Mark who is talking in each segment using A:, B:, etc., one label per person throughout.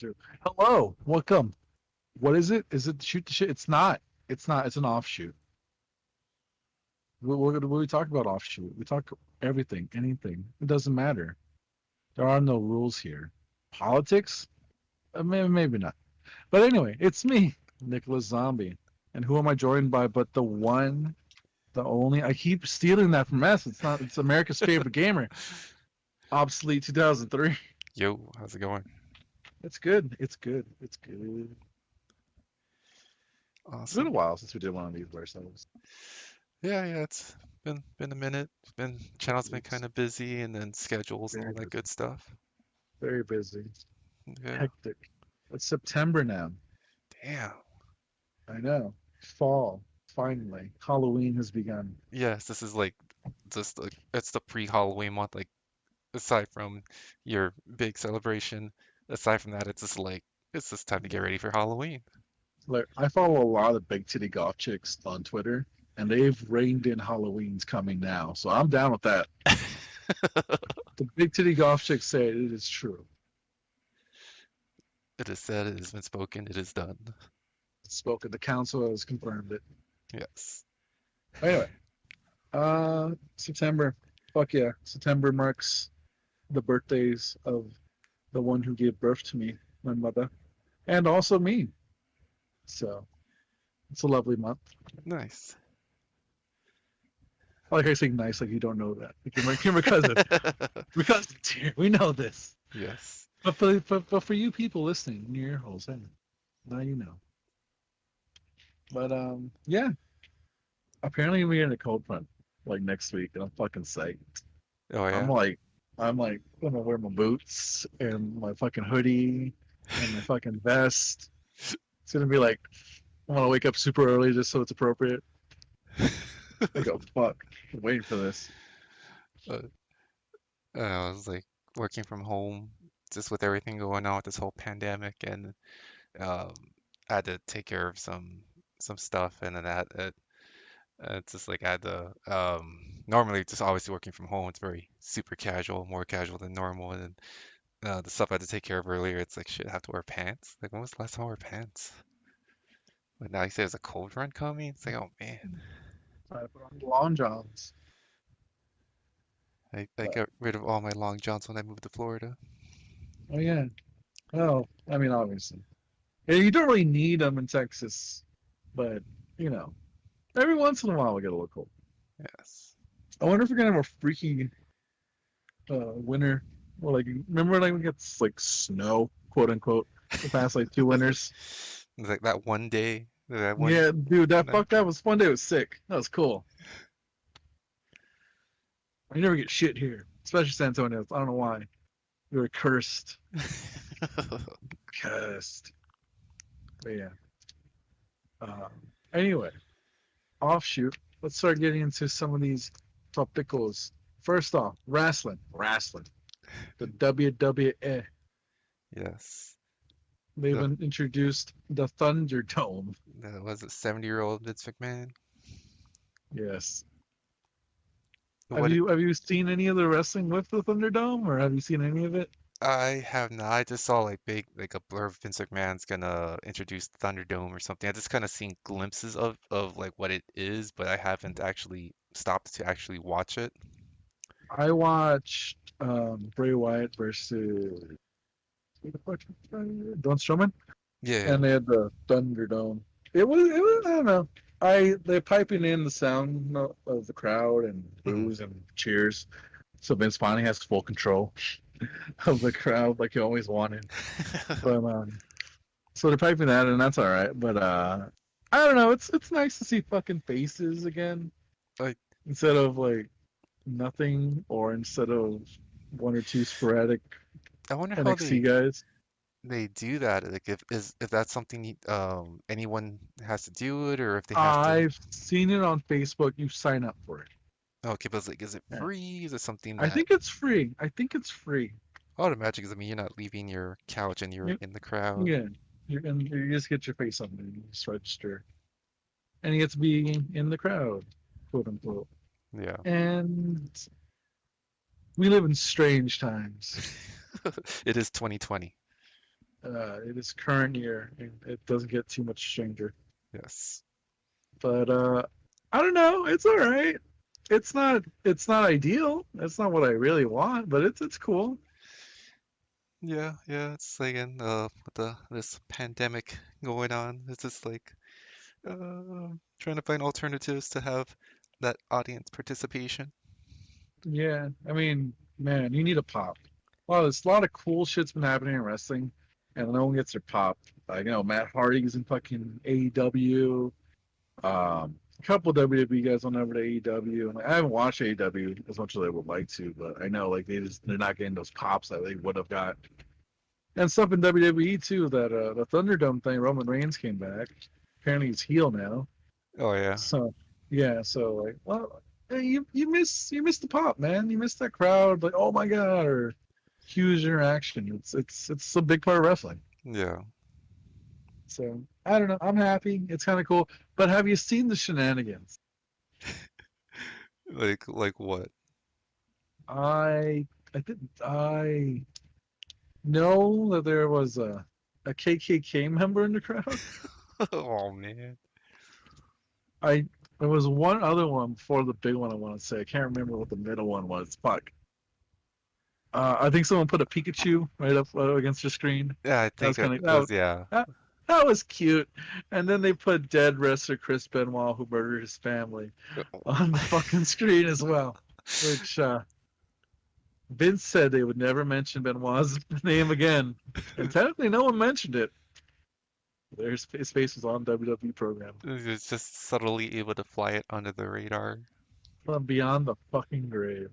A: Dude. Hello, welcome. What is it? Is it shoot the shit? It's not. It's not. It's an offshoot. What we talk about offshoot? We talk everything, anything. It doesn't matter. There are no rules here. Politics? Maybe not. But anyway, it's me, Nicholas Zombie. And who am I joined by but the one, the only? I keep stealing that from S. It's not. It's America's favorite gamer. Obsolete 2003.
B: Yo, how's it going?
A: It's good. It's good. It's good. It's been a
B: Awesome.
A: while since we did one of these ourselves.
B: Yeah, it's been a minute. Been channel's been
A: It's
B: kind of busy, and then schedules and
A: very
B: all that
A: busy.
B: good stuff.
A: Very busy.
B: Yeah.
A: Hectic. It's September now.
B: Damn.
A: I know. Fall. Finally. Halloween has begun.
B: Yes, this is like just like it's the pre-Halloween month. Like aside from your big celebration, aside from that, it's just time to get ready for Halloween.
A: Like I follow a lot of big titty golf chicks on Twitter, and they've reined in Halloween's coming now. So I'm down with that. The big titty golf chicks say it is true.
B: It is said, it has been spoken, it is done.
A: It's spoken. The council has confirmed it.
B: Yes.
A: Anyway, September. Fuck yeah. September marks the birthdays of the one who gave birth to me, my mother, and also me. So it's a lovely month.
B: Nice.
A: Like I say, nice, like you don't know that. Like you're my cousin. We're cousins here. We know this.
B: Yes.
A: But for you people listening in your ear holes, hey, now you know. But yeah. Apparently we're getting a cold front like next week, and I'm fucking psyched.
B: Oh
A: I'm
B: yeah.
A: like, I'm like, gonna wear my boots and my fucking hoodie and my fucking vest. It's gonna be like, I want to wake up super early just so it's appropriate. I go, fuck, I'm waiting for this.
B: Uh, I was like working from home, just with everything going on with this whole pandemic, and um, I had to take care of some stuff, and then it's just like I had to normally just obviously working from home, it's very super casual, more casual than normal, and the stuff I had to take care of earlier, it's like shit, I have to wear pants. Like when was the last time I wore pants? But now you say there's a cold front coming, it's like oh man,
A: So I put on long johns.
B: I
A: But
B: got rid of all my long johns when I moved to Florida.
A: oh yeah, well, I mean, obviously, yeah, you don't really need them in Texas, but you know, every once in a while we get a little cold.
B: Yes.
A: I wonder if we're gonna have a freaking winter. Or like, remember like we get like snow, quote unquote, the past like two winters.
B: It's like that one day, that one
A: Yeah, dude, that
B: night.
A: fuck that was one day. It was sick. That was cool. I never get shit here, especially San Antonio. I don't know why. We were cursed, cursed. But yeah. Um, anyway, offshoot. Let's start getting into some of these topicals. First off, wrestling. The WWE.
B: Yes.
A: They've
B: The
A: introduced the Thunderdome.
B: was it 70-year-old Vince McMahon?
A: Yes. Have
B: What it,
A: you have you seen any of the wrestling with the Thunderdome, or have you seen any of it?
B: I have not. I just saw like big like a blur of Vince McMahon's gonna introduce Thunderdome or something. I just kind of seen glimpses of like what it is, but I haven't actually stopped to actually watch it.
A: I watched Bray Wyatt versus Braun Strowman,
B: Yeah.
A: and they had the Thunderdome. It was I don't know. They're piping in the sound of the crowd and
B: Hmm.
A: boos and cheers, so Vince finally has full control of the crowd like he always wanted. But so they're piping that, and that's all right. But I don't know. It's nice to see fucking faces again
B: Like
A: instead of like nothing, or instead of one or two sporadic
B: I wonder how
A: NXT guys.
B: they do that. Like if that's something anyone has to do it or if they have to.
A: I've seen it on Facebook. You sign up for it.
B: Okay, but it's like is it
A: Yeah.
B: free? Is it something
A: I
B: that
A: think it's free. I think it's free.
B: I would imagine because I mean you're not leaving your couch and you're
A: You,
B: in the crowd.
A: yeah, you just get your face on there. You just register, and you get to be in the crowd, quote unquote.
B: Yeah.
A: And we live in strange times.
B: It is 2020.
A: in this current year, and it doesn't get too much stranger.
B: Yes.
A: But I don't know. It's all right. It's not ideal. It's not what I really want, but it's cool.
B: Yeah, yeah, it's like in with the this pandemic going on, it's just like trying to find alternatives to have that audience participation.
A: Yeah, I mean, man, you need a pop. Well, there's a lot of cool shit's been happening in wrestling, and no one gets their pop. Like, Matt Hardy's in fucking AEW. A couple WWE guys went over to AEW, and like, I haven't watched AEW as much as I would like to, but I know like they're not getting those pops that they would have got. And stuff in WWE too. That the Thunderdome thing, Roman Reigns came back. Apparently he's heel now.
B: Oh yeah.
A: So yeah, so like, well, hey, you miss the pop, man. You miss that crowd, like, oh my god, or huge interaction. It's a big part of wrestling.
B: Yeah.
A: So I don't know. I'm happy. It's kind of cool. But have you seen the shenanigans?
B: Like what?
A: I know that there was a KKK member in the crowd.
B: Oh man.
A: I There was one other one before the big one. I want to say I can't remember what the middle one was. Fuck. I think someone put a Pikachu right up against the screen.
B: Yeah, I
A: That
B: think
A: was kind
B: it
A: of
B: was yeah.
A: that, that was cute. And then they put dead wrestler Chris Benoit, who murdered his family, on the fucking screen as well. Which Vince said they would never mention Benoit's name again, and technically no one mentioned it. His face was on WWE program.
B: It's just subtly able to fly it under the radar.
A: From beyond the fucking grave.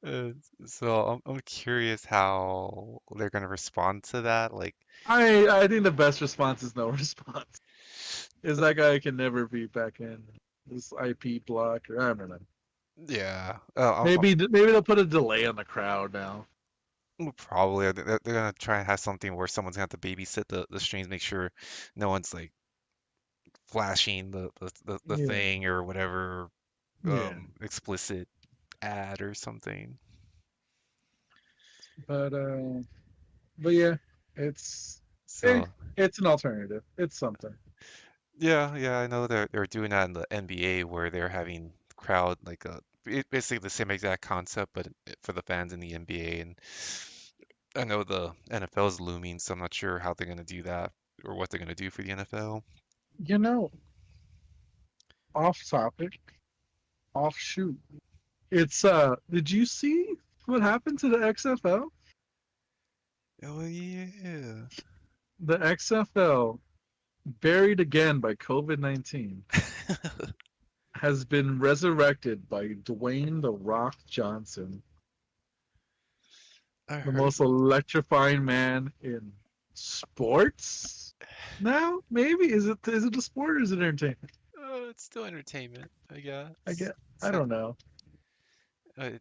B: Uh, so I'm curious how they're gonna respond to that. Like,
A: I think the best response is no response. Is that guy can never be back in this IP block, or I don't know.
B: yeah,
A: Maybe they'll put a delay on the crowd now.
B: probably they're gonna try and have something where someone's gonna have to babysit the streams, make sure no one's like flashing the
A: Yeah,
B: thing or whatever
A: yeah.
B: explicit ad or something.
A: But uh, but yeah, it's eh,
B: So
A: it's an alternative. It's something.
B: yeah, yeah, I know they're doing that in the NBA where they're having crowd like basically the same exact concept, but for the fans in the NBA. And I know the NFL is looming, so I'm not sure how they're gonna do that or what they're gonna do for the NFL.
A: You know, off topic, offshoot. It's Did you see what happened to the XFL?
B: Oh yeah.
A: The XFL, buried again by COVID-19, has been resurrected by Dwayne The Rock Johnson,
B: I
A: the
B: heard.
A: most electrifying man in sports. Now, maybe is it a sport or is it entertainment?
B: It's still entertainment, I
A: I
B: guess.
A: get I don't know.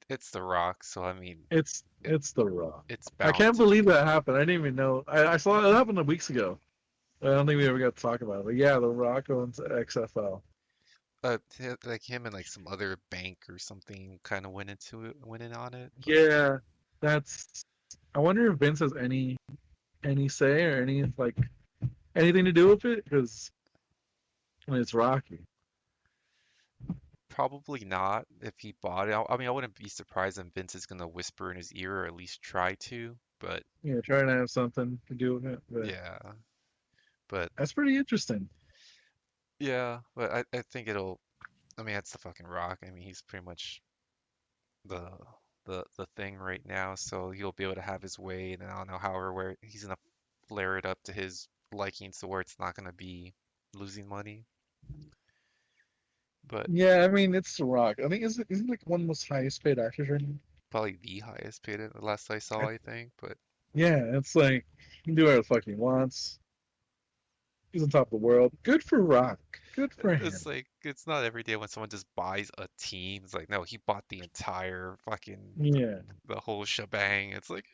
B: It's The Rock, so I mean,
A: It's The Rock.
B: it's
A: I
B: bound
A: can't
B: to
A: believe
B: be.
A: that happened. I didn't even know. I saw it happen weeks ago. I don't think we ever got to talk about it. But yeah, The Rock owns XFL.
B: Like him and like some other bank or something kind of went in on it, but
A: Yeah, that's. I wonder if Vince has any say or anything to do with it because it's Rocky.
B: probably not if he bought it. I mean, I wouldn't be surprised if Vince is gonna whisper in his ear or at least try to, but
A: Yeah, trying to have something to do with it. But
B: yeah, but
A: that's pretty interesting.
B: I think it'll. I mean, that's the fucking Rock. I mean, he's pretty much the the thing right now, so he'll be able to have his way, and I don't know however where he's gonna flare it up to his liking, so where it's not gonna be losing money. But
A: Yeah, I mean it's The Rock. I think isn't like one of the most highest paid actors right now.
B: probably the highest paid at the last I saw,
A: I,
B: I think. But
A: yeah, it's like he can do whatever the fuck he wants. He's on top of the world. Good for Rock. Good for
B: it's
A: him.
B: like it's not every day when someone just buys a team. It's like no, he bought the entire fucking
A: Yeah.
B: the whole shebang. It's like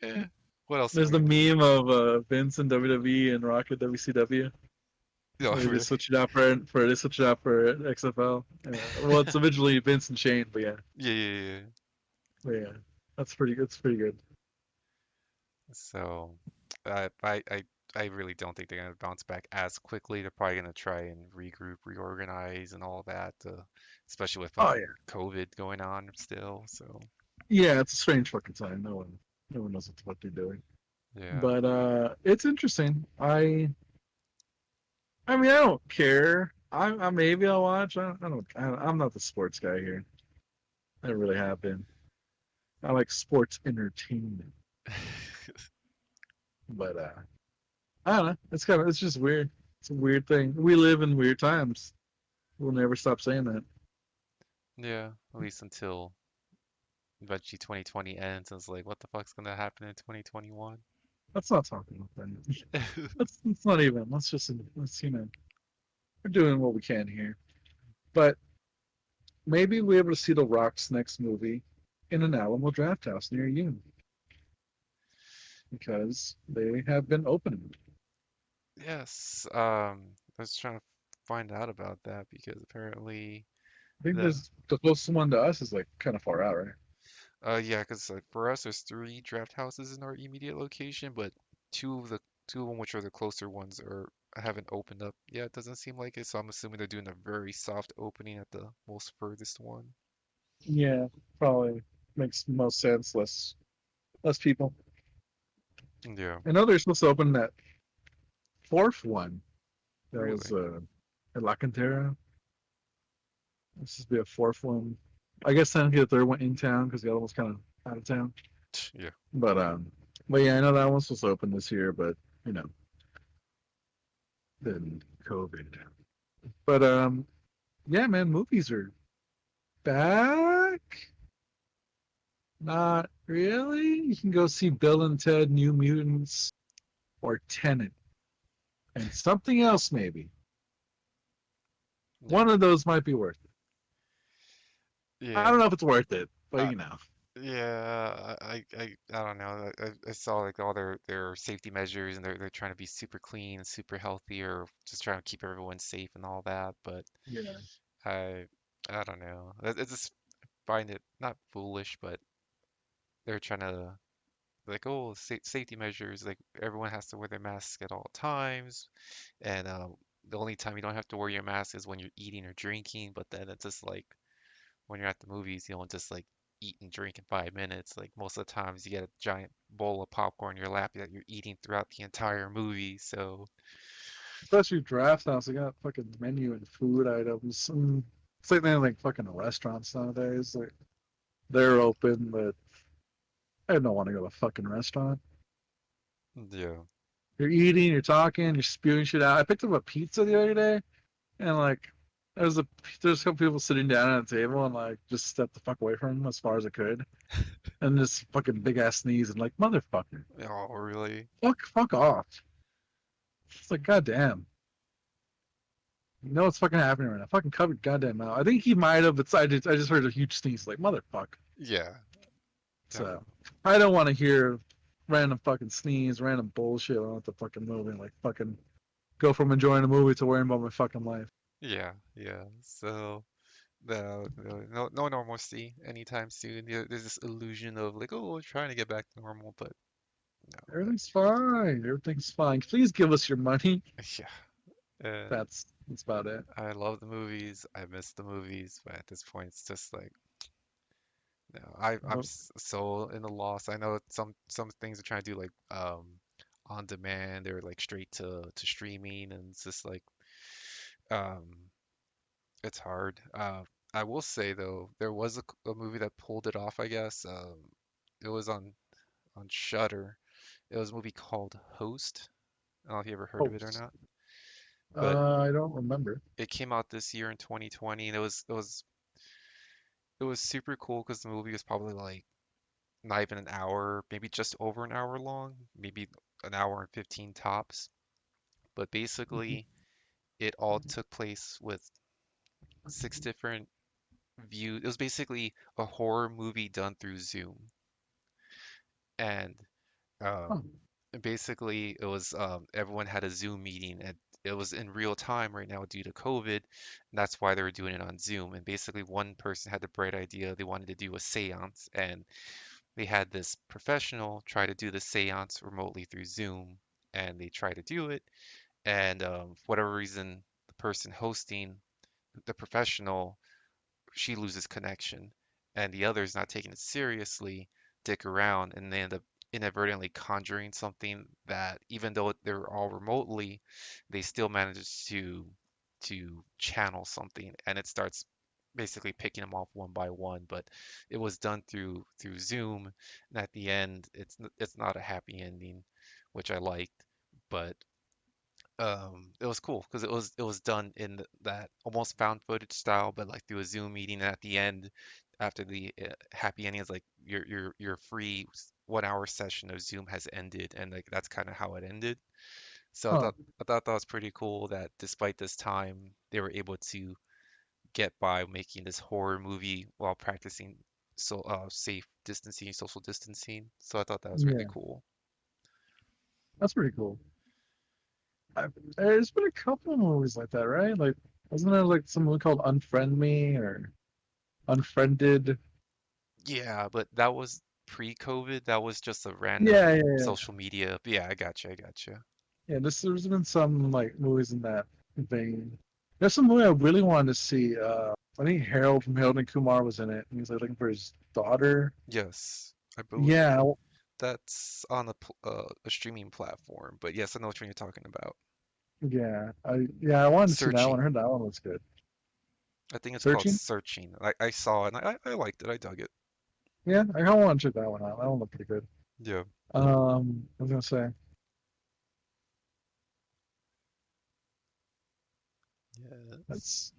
B: what else am
A: There's
B: I
A: the
B: gonna do?
A: meme of Vince in WWE and Rock at WCW.
B: No,
A: They
B: really.
A: switch it out for XFL. Well, it's originally Vince and Shane, but yeah,
B: Yeah, yeah, yeah.
A: but yeah, that's pretty good. It's pretty good.
B: So I I I I really don't think they're gonna bounce back as quickly. They're probably gonna try and regroup, reorganize, and all that, especially with
A: Oh yeah,
B: COVID going on still. So
A: yeah. It's a strange fucking time. No one knows what they're doing.
B: yeah,
A: But it's interesting. I mean, I don't care. I maybe I'll watch. I don't. I'm not the sports guy here. I really have been. I like sports entertainment, but I don't know. It's just weird. It's a weird thing. We live in weird times. We'll never stop saying that.
B: yeah. At least until eventually 2020 ends, and it's like, what the fuck's gonna happen in 2021?
A: Let's not talk about that. Let's not even. Let's we're doing what we can here. But maybe we'll be able to see The Rock's next movie in an Alamo Draft House near you because they have been opening.
B: Yes. I was trying to find out about that because apparently
A: I think
B: the
A: there's the closest one to us is like kind of far out, right?
B: yeah, because like for us, there's three draft houses in our immediate location, but two of them, which are the closer ones, are haven't opened up yet. It doesn't seem like it, so I'm assuming they're doing a very soft opening at the most furthest one.
A: Yeah, probably makes most sense. Less people.
B: Yeah,
A: I know they're supposed to open that fourth one. That was
B: really.
A: at La Cantera. This is be a fourth one. I guess technically the third one in town because the other one's kind of out of town.
B: Yeah,
A: But yeah, I know that one's supposed to open this year, but you know, then COVID. But yeah, man, movies are back. Not really. You can go see Bill and Ted: New Mutants or Tenet and something else maybe.
B: yeah,
A: One of those might be worth it. I
B: yeah.
A: don't know if it's worth it, but
B: Uh,
A: you know.
B: yeah, I don't know. I saw like all their safety measures, and they're trying to be super clean and super healthy, or just trying to keep everyone safe and all that. But
A: Yeah.
B: I I don't know. I just find it not foolish, but they're trying to like, oh, safety measures, like everyone has to wear their mask at all times, and the only time you don't have to wear your mask is when you're eating or drinking. But then it's just like when you're at the movies, you don't just like eat and drink in 5 minutes. Like most of the times, you get a giant bowl of popcorn in your lap that you're eating throughout the entire movie. So
A: Especially Draft House, they got fucking menu and food items. And it's like they're like fucking restaurants nowadays. Like they're open, but I don't want to go to a fucking restaurant.
B: yeah,
A: You're eating, you're talking, you're spewing shit out. I picked up a pizza the other day, and like there's a couple people sitting down at a table, and like just stepped the fuck away from them as far as I could, and this fucking big ass sneeze, and like motherfucker,
B: oh really?
A: fuck off. It's like goddamn. You know what's fucking happening right now? Fucking covered goddamn mouth. I think he might have, but I just heard a huge sneeze. Like motherfucker.
B: Yeah,
A: So I don't want to hear random fucking sneeze, random bullshit on the fucking movie. Like fucking go from enjoying a movie to worrying about my fucking life.
B: yeah. So. No normalcy anytime soon. There's this illusion of like, oh, we're trying to get back to normal, but no,
A: Everything's fine. Everything's fine. Please give us your money.
B: yeah. And
A: That's about it.
B: I love the movies. I miss the movies, but at this point, it's just like, no, I'm
A: Nope.
B: so in the loss. I know some things are trying to do like on demand or like straight to streaming, and it's just like um it's hard. I will say though, there was a movie that pulled it off, I guess. It was on Shudder. It was a movie called Host. I don't know if you ever heard of it or
A: Host.
B: not, but
A: I don't remember.
B: it came out this year in 2020, and it was super cool because the movie was probably like not even an hour, maybe just over an hour long, maybe an hour and 15 tops. But basically, it all took place with six different views. It was basically a horror movie done through Zoom, and um,
A: Oh,
B: basically it was everyone had a Zoom meeting, and it was in real time right now due to COVID, and that's why they were doing it on Zoom. And basically, one person had the bright idea they wanted to do a séance, and they had this professional try to do the seance remotely through Zoom, and they try to do it, and for whatever reason, the person hosting the professional, she loses connection, and the others not taking it seriously dick around, and they end up inadvertently conjuring something that, even though they're all remotely, they still manages to channel something, and it starts basically picking them off one by one. But it was done through Zoom, and at the end, it's not a happy ending, which I liked, but it was cool because it was done in that almost found footage style, but like through a Zoom meeting. And at the end, after the happy ending, is like your free 1 hour session of Zoom has ended, and like that's kind of how it ended. So
A: Huh.
B: I thought that was pretty cool that despite this time, they were able to get by making this horror movie while practicing safe distancing, social distancing. So I thought that was really
A: Yeah,
B: cool.
A: that's pretty cool. There's been a couple movies like that, right? Like, wasn't there like some movie called Unfriend Me or Unfriended?
B: Yeah, but that was pre-COVID. That was just a
A: Yeah,
B: random
A: yeah, yeah.
B: social media. But yeah, I got you. I got you.
A: Yeah, there's been some like movies in that vein. There's some movie I really wanted to see. I think Harold from Harold and Kumar was in it. And he's like looking for his daughter.
B: Yes, I believe
A: Yeah,
B: that's on a streaming platform. But yes, I know which one you're talking about.
A: yeah, I wanted to see that one. I
B: Searching.
A: heard that one was good.
B: I think it's called
A: Searching?
B: Searching. I saw it and I liked it. I dug it.
A: Yeah, I kind of want to check that one out. That one looked pretty good.
B: Yeah.
A: I was gonna say
B: Yes.
A: that's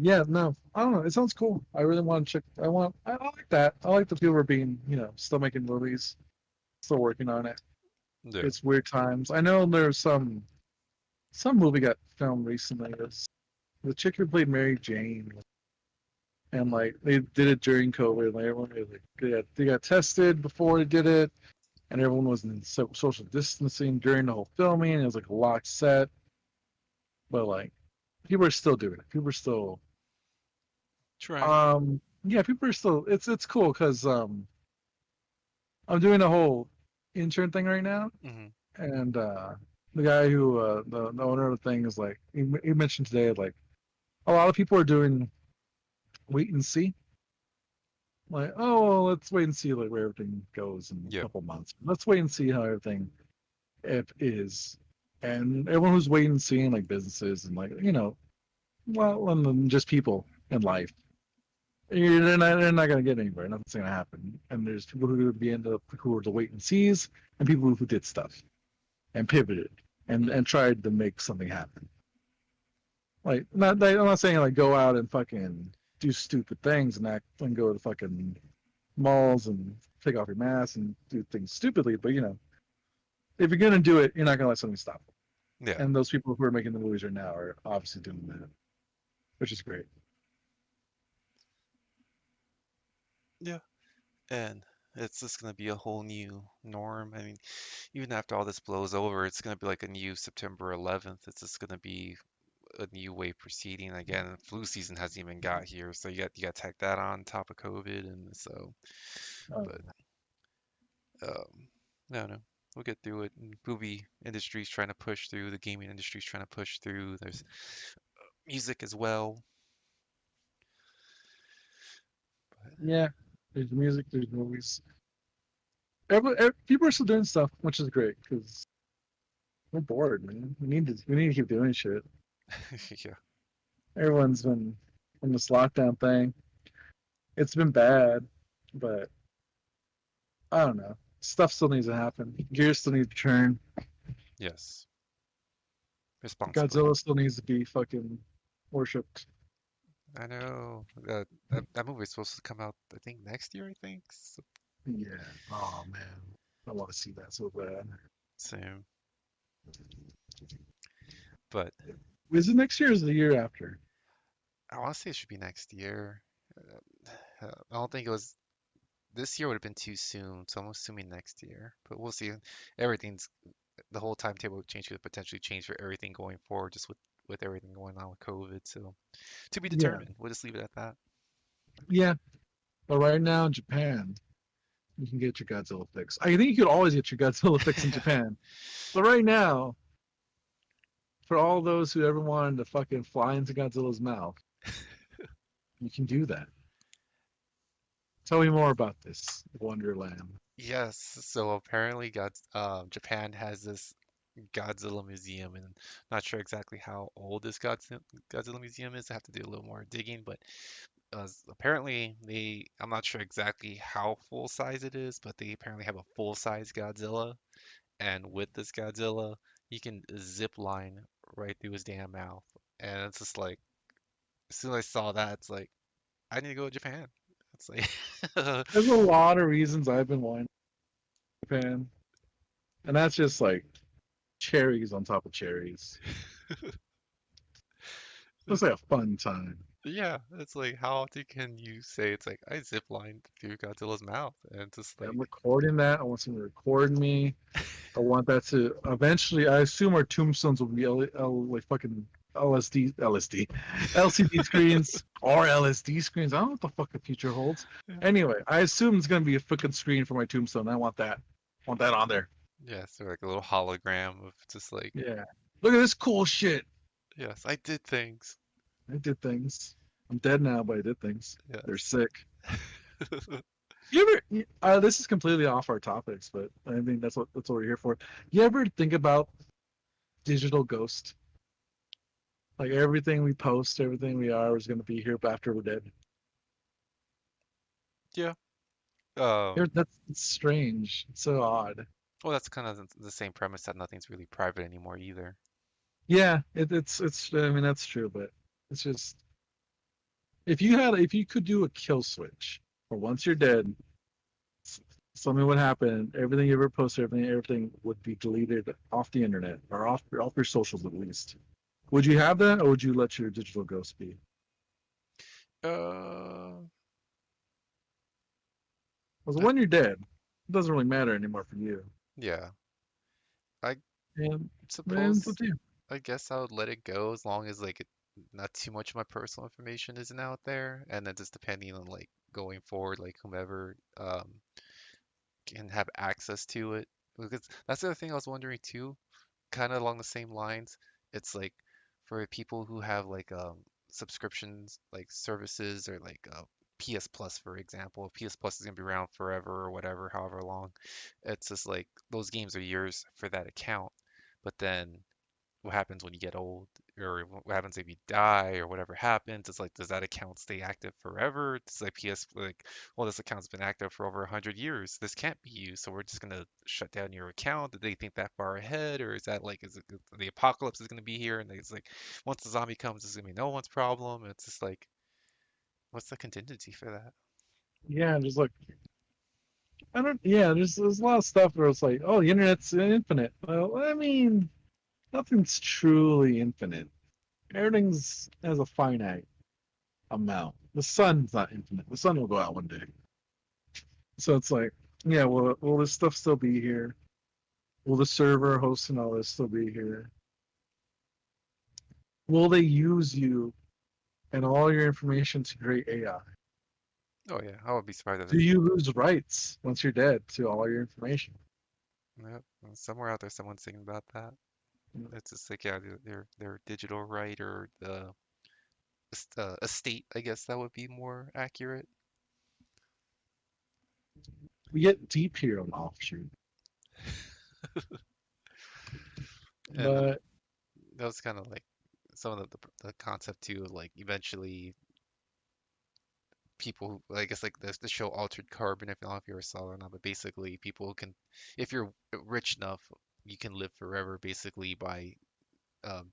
A: yeah, no, I don't know. It sounds cool. I really want to check. I like that. I like the people are being, still making movies, still working on it.
B: Yeah.
A: It's weird times. I know there's some movie got filmed recently. It's the chick who played Mary Jane, and
B: Mm.
A: like they did it during COVID. Like everyone was like, they got tested before they did it, and everyone was in social distancing during the whole filming. It was like a locked set, but like people are still doing it. People are still
B: Trying.
A: yeah, people are still. It's cool because I'm doing a whole intern thing right now,
B: Hmm.
A: and the guy who the owner of the thing is like he mentioned today like a lot of people are doing wait and see. Like, oh, well, let's wait and see like where everything goes in a
B: Yeah.
A: couple months. Let's wait and see how everything if is. And everyone who's waiting and seeing, like businesses and like well, and then just people in life, they're not gonna get anywhere. Nothing's gonna happen. And there's people who would be end up who are the wait and sees, and people who did stuff and pivoted and
B: Hmm.
A: tried to make something happen. Like, I'm not saying like go out and fucking do stupid things and act and go to fucking malls and take off your mask and do things stupidly, but if you're gonna do it, you're not gonna let something stop you.
B: Yeah.
A: And those people who are making the movies right now are obviously doing that, which is great.
B: Yeah. And it's just gonna be a whole new norm. I mean, even after all this blows over, it's gonna be like a new September 11th. It's just gonna be a new way proceeding again. Flu season hasn't even got here, so you got to tack that on top of COVID, and so.
A: Uh,
B: But no, no, we'll get through it. And movie industry's trying to push through. The gaming industry's trying to push through. There's music as well.
A: yeah, there's music, there's movies. People are still doing stuff, which is great because we're bored, man. We need to keep doing shit.
B: Yeah,
A: Everyone's been in this lockdown thing. It's been bad, but I don't know. Stuff still needs to happen. Gears still need to turn.
B: yes, responsibly.
A: Godzilla still needs to be fucking worshipped.
B: I know that movie is supposed to come out, I think, next year. I think. So,
A: Yeah. Oh man, I want to see that so bad.
B: soon, but
A: Is it next year or is it the year after?
B: I want to say it should be next year. I don't think it was this year would have been too soon, so I'm assuming next year. But we'll see. Everything's the whole timetable would change could potentially change for everything going forward, just with everything going on with COVID. So to be
A: Yeah.
B: determined. We'll just leave it at that.
A: Yeah. But right now, Japan. you can get your Godzilla fix. I think you could always get your Godzilla fix in Japan. But right now, for all those who ever wanted to fucking fly into Godzilla's mouth, you can do that. Tell me more about this Wonderland.
B: Yes, so apparently Japan has this Godzilla museum, and I'm not sure exactly how old this Godzilla museum is. I have to do a little more digging, but apparently I'm not sure exactly how full size it is, but they apparently have a full size Godzilla, and with this Godzilla, you can zip line right through his damn mouth, and it's just like as soon as I saw that, it's like I need to go to Japan. It's like
A: There's a lot of reasons I've been wanting Japan, and that's just like cherries on top of cherries. It's like a fun time.
B: yeah, it's like how often can you say it's like I zip lined through Godzilla's mouth, and it's just
A: I'm
B: like
A: recording that. I want someone to record me. I want that to eventually. I assume our tombstones will be like fucking LCD screens or LSD screens. I don't know what the fuck the future holds. Anyway, I assume it's gonna be a fucking screen for my tombstone. I want that. I want that on there.
B: yeah, so like a little hologram of just like
A: Yeah. Look at this cool shit.
B: yes, I did things.
A: I did things. I'm dead now, but I did things. They're
B: Yes.
A: sick. You ever? This is completely off our topics, but I mean that's what we're here for. You ever think about digital ghost? Like everything we post, everything we are is going to be here after we're dead.
B: Yeah.
A: That's it's strange. It's so odd.
B: Well, that's kind of the same premise that nothing's really private anymore either.
A: Yeah, it's. I mean, that's true, but it's just if you could do a kill switch, or once you're dead, something would happen. Everything you ever posted, everything would be deleted off the internet or off your socials at least. Would you have that, or would you let your digital ghost be?
B: Uh,
A: Because
B: I,
A: when you're dead, it doesn't really matter anymore for you.
B: yeah. I
A: And man, it's up
B: suppose
A: to you.
B: I guess I would let it go as long as like not too much of my personal information isn't out there, and then just depending on like going forward, like whomever can have access to it. Because that's the other thing I was wondering too, kind of along the same lines. It's like for people who have like subscriptions, like services or like PS Plus, for example. PS Plus is gonna be around forever or whatever, however long. It's just like those games are yours for that account. But then what happens when you get old or what happens if you die or whatever happens, it's like does that account stay active forever? It's like PS like well this account's been active for over 100 years, this can't be used, so we're just gonna shut down your account. Did they think that far ahead, or is that like is it the apocalypse is gonna be here and it's like once the zombie comes it's gonna be no one's problem? It's just like what's the contingency for that?
A: Yeah, just like I don't. Yeah, there's a lot of stuff where it's like, oh, the internet's infinite. Well, I mean, nothing's truly infinite. Everything's has a finite amount. The sun's not infinite. The sun will go out one day. So it's like, yeah, will this stuff still be here? Will the server hosting all this still be here? Will they use you and all your information to create AI?
B: Oh yeah, I would be surprised if
A: Do
B: they
A: you lose rights once you're dead to all your information?
B: yep, somewhere out there someone's thinking about that. It's just like yeah, their digital right or the estate, I guess that would be more accurate.
A: We get deep here on Offshoot,
B: And
A: but
B: that was kind of like some of the concept too, of like eventually people who, I guess like the show Altered Carbon, if I don't know if you ever saw it or not, but basically people who can, if you're rich enough, you can live forever basically by um,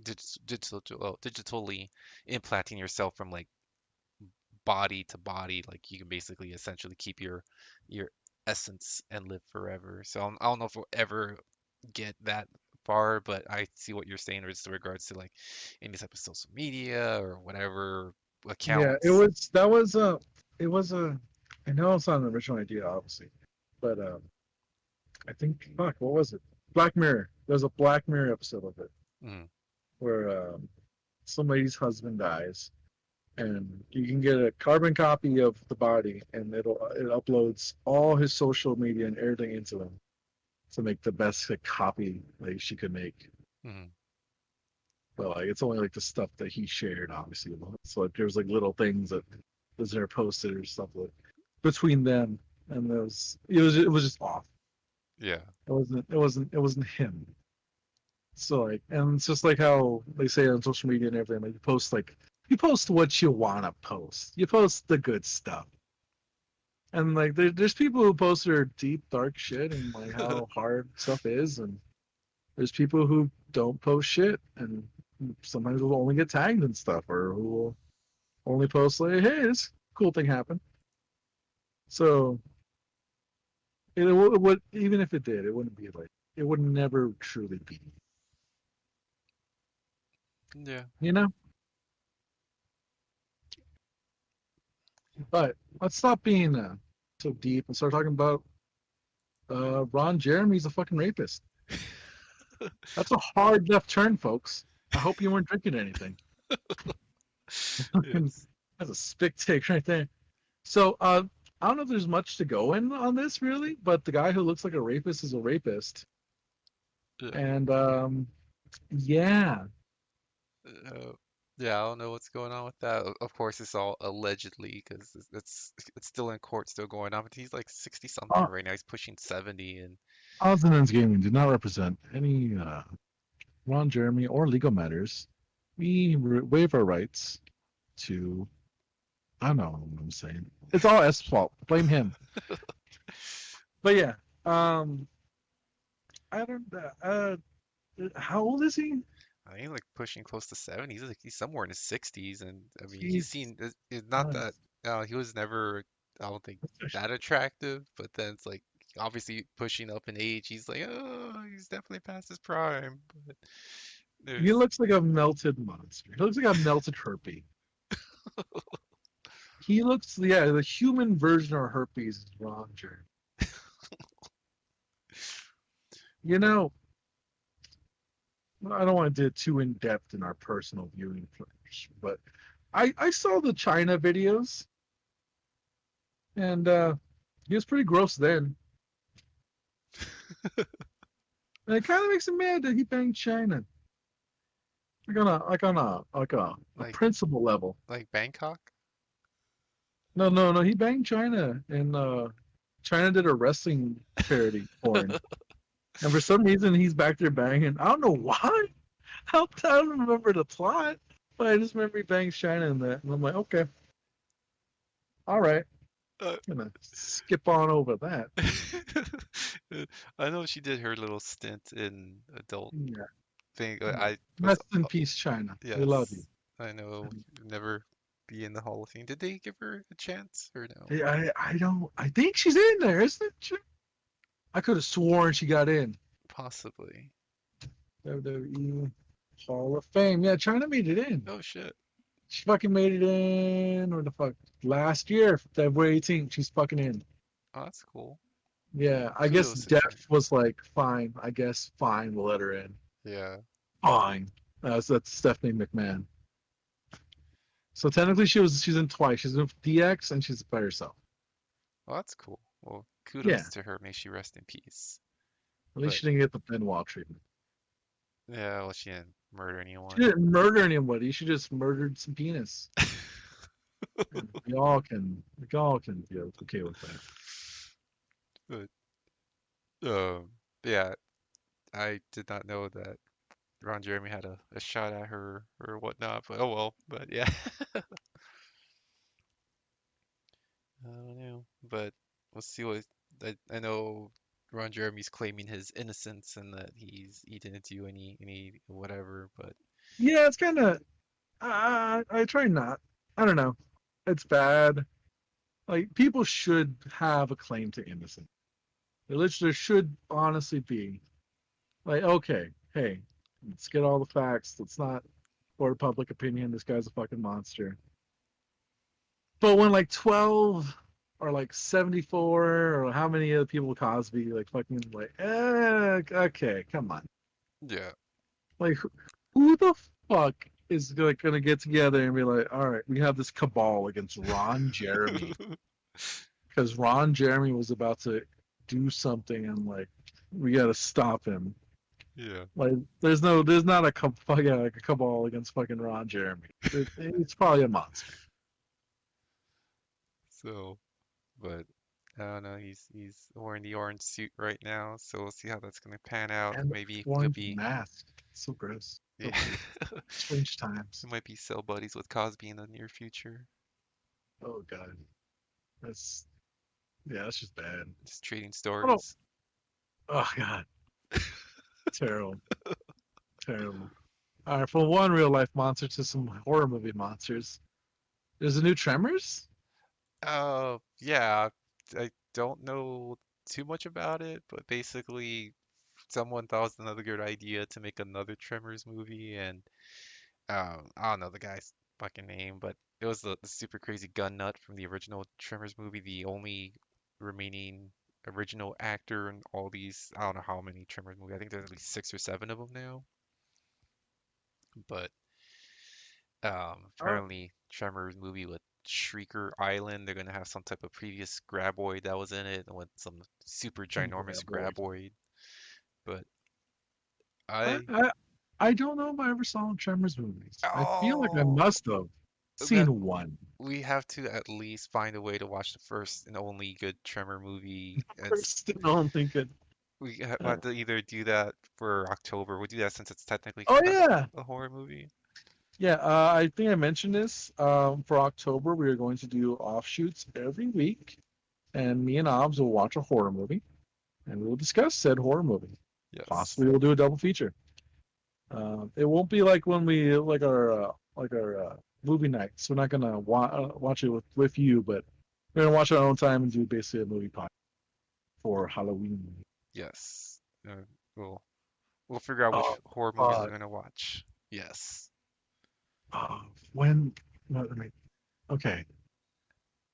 B: digitally implanting yourself from like body to body. Like you can basically essentially keep your essence and live forever. So I don't know if we'll ever get that far, but I see what you're saying with regards to like any type of social media or whatever
A: yeah,
B: accounts.
A: it was a I know it's not an original idea, obviously, but I think fuck, what was it? Black Mirror. There's a Black Mirror episode of it
B: Mm,
A: where some lady's husband dies, and you can get a carbon copy of the body, and it uploads all his social media and everything into them to make the best like, copy like she could make.
B: Hmm.
A: But like it's only like the stuff that he shared, obviously. So like there's like little things that was there posted or stuff like between them, and it was just off.
B: Yeah.
A: It wasn't him. So like, and it's just like how they say on social media and everything. Like you post what you want to post. You post the good stuff. And like there's people who post their deep dark shit and like how hard stuff is, and there's people who don't post shit and sometimes will only get tagged and stuff, or who will only post like, hey, this cool thing happened. So would, even if it did, it wouldn't be like, it would never truly be,
B: Yeah.
A: you know. But let's stop being so deep and start talking about Ron Jeremy's a fucking rapist. That's a hard left turn, folks. I hope you weren't drinking anything.
B: Yes.
A: That's a spick take right there. So I don't know if there's much to go in on this really, but the guy who looks like a rapist is a rapist.
B: Yeah.
A: And yeah.
B: Uh, yeah, I don't know what's going on with that. Of course, it's all allegedly because it's still in court, still going on. But he's like 60 something
A: Uh,
B: right now. He's pushing 70, and
A: Odds and Ends Gaming do not represent any Ron Jeremy or legal matters. We waive our rights to. I don't know what I'm saying. It's all S fault. Blame him. But yeah, um, I don't. How old is he?
B: I think he's like pushing close to 70. He's somewhere in his 60s, and I mean he's
A: He's
B: seen. It's not that he was never. I don't think that attractive, but then it's like obviously pushing up in age. He's like, oh, he's definitely past his prime. But
A: he
B: there's
A: looks like a melted monster. He looks like a melted herpes. He looks, yeah, the human version of herpes is Ron Jeremy. You know, I don't want to get too in depth in our personal viewing footage, but I saw the China videos, and he was pretty gross then. And it kind of makes him mad that he banged China, like a
B: like
A: principal level.
B: like Bangkok.
A: No, no, no, he banged China, and China did a wrestling parody porn, and for some reason he's back there banging. I don't know why. I don't remember the plot, but I just remember he banged China in that, and I'm like, okay, all right,
B: Uh,
A: I'm gonna skip on over that.
B: I know she did her little stint in adult
A: Yeah,
B: thing.
A: yeah.
B: I was
A: Rest in peace, China. We love you.
B: yes, I know never be in the Hall of Fame. Did they give her a chance or no?
A: I don't. I think she's in there, isn't it? I could have sworn she got in
B: Possibly.
A: WWE Hall of Fame. Yeah, China made it in.
B: Oh shit.
A: She fucking made it in. Or the fuck? Last year, February 18th, she's fucking in.
B: Oh, that's cool.
A: Yeah, I guess
B: Kudos to China.
A: Def was like, fine. I guess fine. We'll let her in.
B: Yeah.
A: Fine. That's Stephanie McMahon. So technically, she's in twice. She's in DX and she's by herself.
B: Well, that's cool. Well,
A: Yeah,
B: kudos to her. May she rest in peace.
A: at least
B: But
A: she didn't get the Benoit treatment.
B: yeah, well, she didn't murder
A: She
B: anyone.
A: didn't murder anybody. She just murdered some penis. And we all can be okay with that.
B: But yeah, I did not know that Ron Jeremy had a shot at her or whatnot. But oh well. But yeah. I don't know, but we'll see what I know. Ron Jeremy's claiming his innocence and that he didn't do any whatever, but
A: Yeah, it's kind of. I try not. I don't know. It's bad. Like people should have a claim to innocence. There should honestly be like, okay, hey, let's get all the facts. Let's not for public opinion. This guy's a fucking monster. But when like 12 or like 74 or how many other people Cosby like fucking like, okay, come on.
B: yeah,
A: Like who the fuck is like gonna get together and be like, all right, we have this cabal against Ron Jeremy because Ron Jeremy was about to do something and like we got to stop him.
B: Yeah.
A: Like, there's not a yeah, like a cabal against fucking Ron Jeremy. It's probably a monster.
B: So, but I don't know. He's wearing the orange suit right now, so we'll see how that's gonna pan out.
A: And the
B: Maybe he'll
A: orange
B: be
A: mask. So gross. So
B: yeah.
A: weird. Strange times.
B: He might be cell buddies with Cosby in the near future.
A: Oh god. That's yeah, that's just bad.
B: Just trading
A: I don't
B: stories.
A: oh god. Terrible. Terrible. Alright, from one real life monster to some horror movie monsters. There's a new Tremors?
B: Yeah. I don't know too much about it, but basically, someone thought it was another good idea to make another Tremors movie, and I don't know the guy's fucking name, but it was the super crazy gun nut from the original Tremors movie, the only remaining original actor in all these. I don't know how many Tremors movies. I think there's at least 6 or 7 of them now. But
A: Oh,
B: apparently, Tremors movie with Shrieker Island, they're gonna have some type of previous graboid that was in it, and with some super
A: yeah,
B: ginormous
A: boy.
B: graboid. But
A: I,
B: I
A: I I don't know if I ever saw Tremors movies. I feel like I
B: oh,
A: must have
B: we have
A: seen one.
B: we have to at least find a way to watch the first and only good Tremor movie. It's
A: First, no, I'm thinking.
B: we have to either do that for October. We'll do that since it's technically
A: Oh
B: kind of
A: yeah,
B: a horror movie.
A: yeah. I think I mentioned this. For October, we are going to do offshoots every week, and me and Obs will watch a horror movie, and we will discuss said horror movie.
B: Yes.
A: Possibly, we'll do a double feature. It won't be like when we like our movie nights. We're not gonna watch it with you, but we're gonna watch it our own time and do basically a movie podcast for Halloween.
B: Yes. We'll figure out which
A: Oh,
B: horror movies we're
A: fuck.
B: gonna watch. Yes.
A: Oh, when? No, I mean, okay.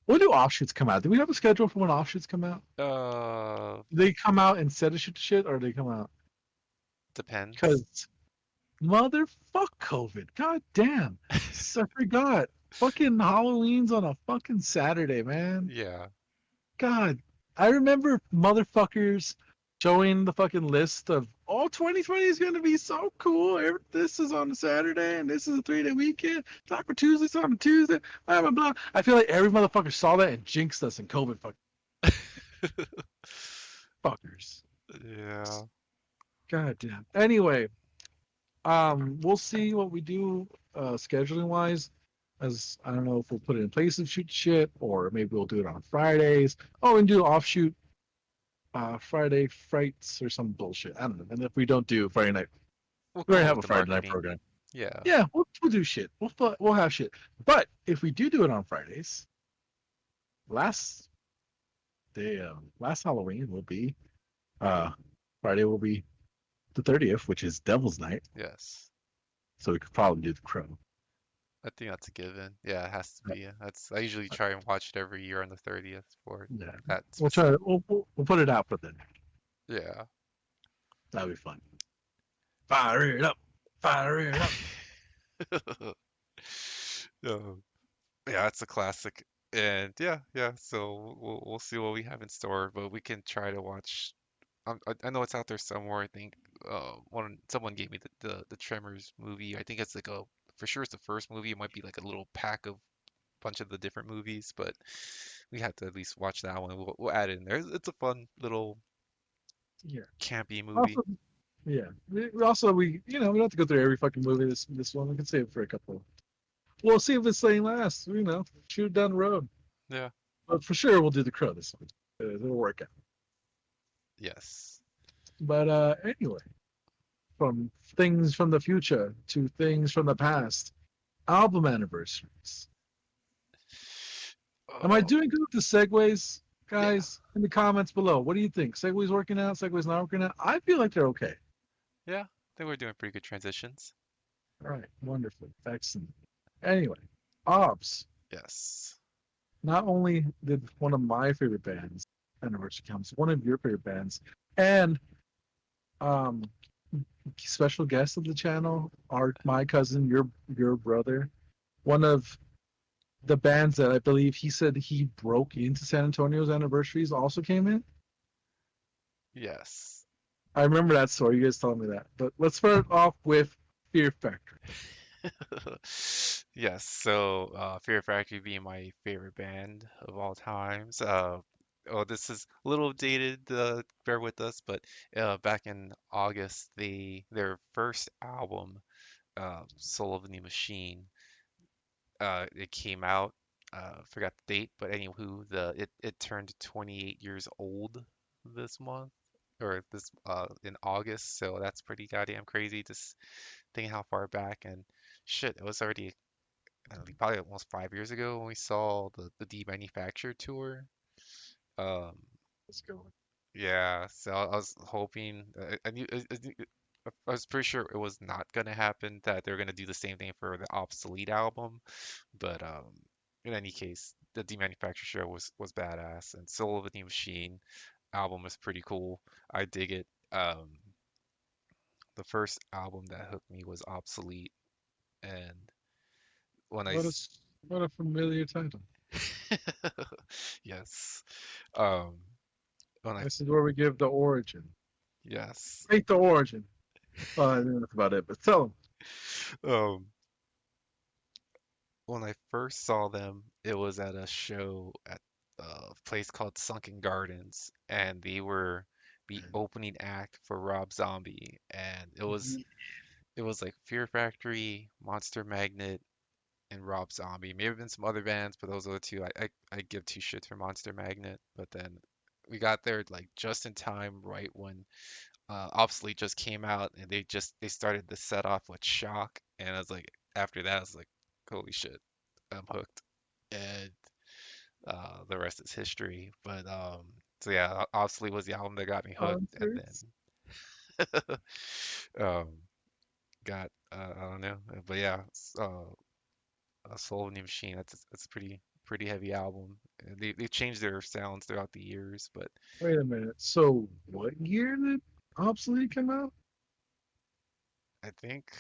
A: When do offshoots come out? Do we have a schedule for when offshoots come out?
B: Uh,
A: Do they come out instead of shit, or do they come out?
B: depends.
A: Because motherfuck COVID. God damn. I forgot. Fucking Halloween's on a fucking Saturday, man.
B: Yeah.
A: God. I remember motherfuckers showing the fucking list of, oh, 2020 is going to be so cool. This is on a Saturday and this is a 3-day weekend. Taco Tuesday's on a Tuesday. Blah, blah, blah. I feel like every motherfucker saw that and jinxed us in COVID fuckers.
B: Yeah.
A: God damn. Anyway, we'll see what we do scheduling wise. As I don't know if we'll put it in place and shoot shit, or maybe we'll do it on Fridays. Oh, and do offshoot Friday frights or some bullshit. I don't know. And if we don't do Friday night,
B: We'll
A: we
B: come
A: already
B: up
A: have
B: with
A: a
B: the
A: Friday night
B: marketing.
A: program.
B: Yeah.
A: Yeah, we'll do shit. We'll have shit. But if we do it on Fridays, last day, last Halloween will be uh Friday will be the 30th, which is Devil's Night.
B: Yes.
A: So we could probably do the Crow.
B: I think that's a given. Yeah, it has to be. That's I usually try and watch it every year on the 30th for
A: Yeah,
B: that
A: we'll try.
B: specific.
A: We'll put it out for then.
B: Yeah.
A: That'll be fun. Fire it up, fire it up.
B: Um, yeah, it's a classic. And yeah, yeah. So we'll see what we have in store, but we can try to watch. I know it's out there somewhere. I think someone gave me the Tremors movie. I think it's like a for sure it's the first movie. It might be like a little pack of bunch of the different movies, but we have to at least watch that one. We'll add it in there. It's a fun little
A: Yeah.
B: campy movie.
A: Also, yeah. We we don't have to go through every fucking movie. This one we can save it for a couple. We'll see if this thing lasts. Shoot it down the road.
B: Yeah.
A: But for sure, we'll do the Crow this one. It'll work out.
B: Yes.
A: But anyway, from things from the future to things from the past, album anniversaries. Am I
B: Oh,
A: doing good with the segues,
B: yeah.
A: guys? In the comments below, what do you think? Segues working out? Segues not working out? I feel like they're okay.
B: Yeah. I think we're doing pretty good transitions.
A: All right, wonderful, excellent. Anyway, Obs.
B: Yes.
A: Not only did one of my favorite bands anniversary comes, one of your favorite bands, and um, special guest of the channel, my cousin, your brother, one of the bands that I believe he said he broke into San Antonio's anniversaries also came in.
B: Yes.
A: I remember that story. You guys told me that. But let's start off with Fear Factory.
B: Yes, so Fear Factory being my favorite band of all times. Oh, this is a little dated, bear with us, but back in August, their first album, Soul of a New Machine, it came out. Forgot the date, but anywho, it turned 28 years old this month, or this in August, so that's pretty goddamn crazy. Just thinking how far back and shit, it was already probably almost 5 years ago when we saw the Demanufactured tour. Um,
A: Let's go.
B: yeah, so I was hoping, I was pretty sure it was not gonna happen that they're gonna do the same thing for the Obsolete album, but in any case, the Demanufactured show was badass, and Soul of a New Machine album is pretty cool. I dig it. The first album that hooked me was Obsolete, and when I
A: What a what a familiar title.
B: yes. Um, when I
A: This is where we give the origin.
B: yes.
A: Take the origin. I think that's about it. But tell them.
B: Um, when I first saw them, it was at a show at a place called Sunken Gardens, and they were the opening act for Rob Zombie, and it was like Fear Factory, Monster Magnet, and Rob Zombie. Maybe been some other bands, but those are the two. I give two shits for Monster Magnet, but then we got there like just in time, right when Obsolete just came out, and they started the set off with Shock, and I was like, after that, I was like, holy shit, I'm hooked, and the rest is history. But so yeah, Obsolete was the album that got me hooked, and
A: Concerts.
B: then um, got I don't know, but yeah, Soul of a New Machine. That's a pretty heavy album. They've changed their sounds throughout the years, but
A: Wait a minute. So what year did Obsolete come out?
B: I think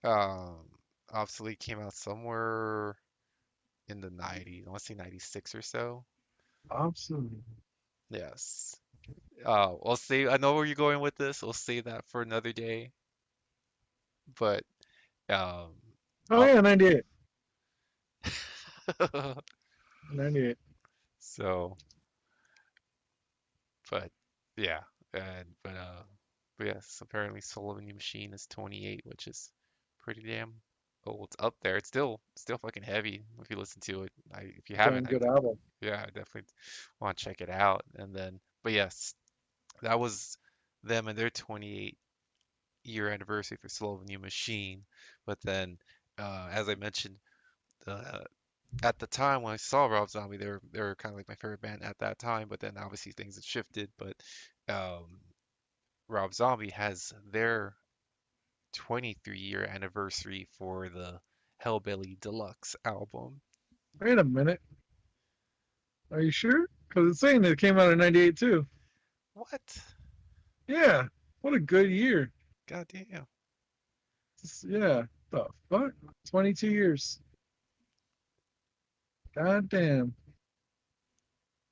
B: um, Obsolete came out somewhere in the 90s. I want to say 96 or so.
A: Obsolete.
B: Yes. We'll see. I know where you're going with this. We'll save that for another day. But um,
A: Oh
B: uh,
A: yeah, 98. 98.
B: so, but yeah, and but yes, apparently Soul of a New Machine is 28, which is pretty damn old. It's up there. It's still fucking heavy if you listen to it. If you haven't,
A: Damn good album.
B: yeah, I definitely want to check it out. And then, but yes, that was them and their 28-year anniversary for Soul of a New Machine. But then, as I mentioned, uh, at the time when I saw Rob Zombie, they were kind of like my favorite band at that time. But then obviously things have shifted. But um, Rob Zombie has their 23-year anniversary for the Hellbilly Deluxe album.
A: Wait a minute. Are you sure? Because it's saying it came out in 98 too.
B: What?
A: Yeah. What a good year.
B: God damn.
A: Yeah. The fuck? 22 years. God damn.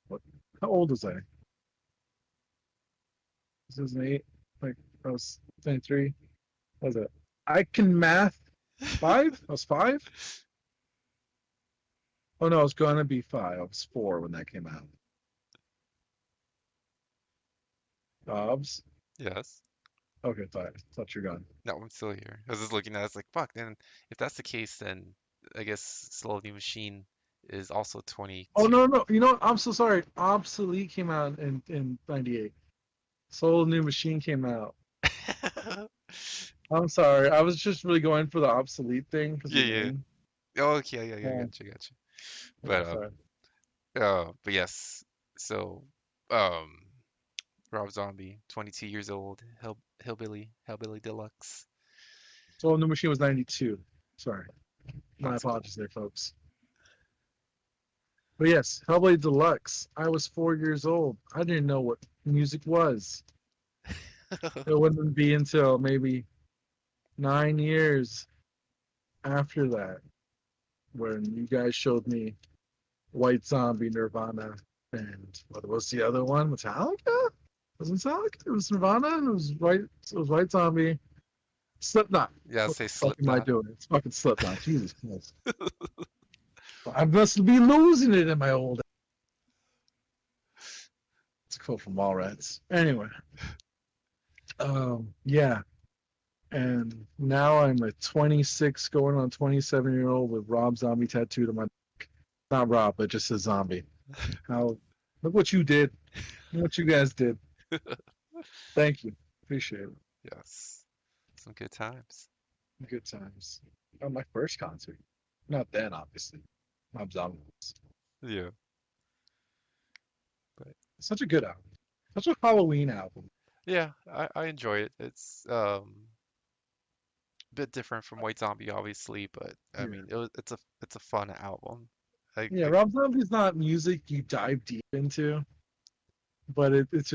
A: What? How old was I? This is an eight. Like I was 23. What was it? I can math. Five? I was five? Oh no, I was gonna be five. I was four when that came out. Dobbs.
B: Yes.
A: Okay, five. Thought you're gone.
B: No, I'm still here. I was just looking at it, it's like, fuck, then if that's the case, then I guess Slow New Machine is also
A: Oh
B: 22.
A: no, no. You know what? I'm so sorry. Obsolete came out in 98. Soul New Machine came out. I'm sorry. I was just really going for the obsolete thing because
B: Yeah,
A: the
B: yeah.
A: name.
B: Oh, okay, yeah, yeah,
A: Yeah,
B: gotcha.
A: yeah,
B: But
A: sorry.
B: but yes. So, um, Rob Zombie, 22 years old, Hellbilly Deluxe.
A: Soul New Machine was 92. Sorry. My
B: That's cool.
A: apologies there, folks. But yes, Hellblade Deluxe. I was 4 years old. I didn't know what music was. It wouldn't be until maybe 9 years after that when you guys showed me White Zombie, Nirvana, and what was the other one? Metallica? Was it Metallica? It was Nirvana and it was White Zombie. Slipknot.
B: Yeah,
A: What
B: say
A: the fuck am I
B: Slipknot.
A: doing? It's fucking Slipknot. Jesus Christ. I must be losing it in my old. It's a quote from Mallrats. Anyway, yeah. And now I'm a 26 going on 27-year-old with Rob Zombie tattooed on my, not Rob, but just a zombie. How, look what you did. Look what you guys did. Thank you. Appreciate it.
B: Yes, some good times.
A: Good times. Oh, my first concert. Not then, obviously. Rob Zombie.
B: Yeah, but
A: Such a good album. Such a Halloween album.
B: yeah, I enjoy it. It's a bit different from White Zombie, obviously, but I
A: Yeah.
B: mean, it's a fun album.
A: Yeah,
B: I
A: Rob Zombie's not music you dive deep into, but it's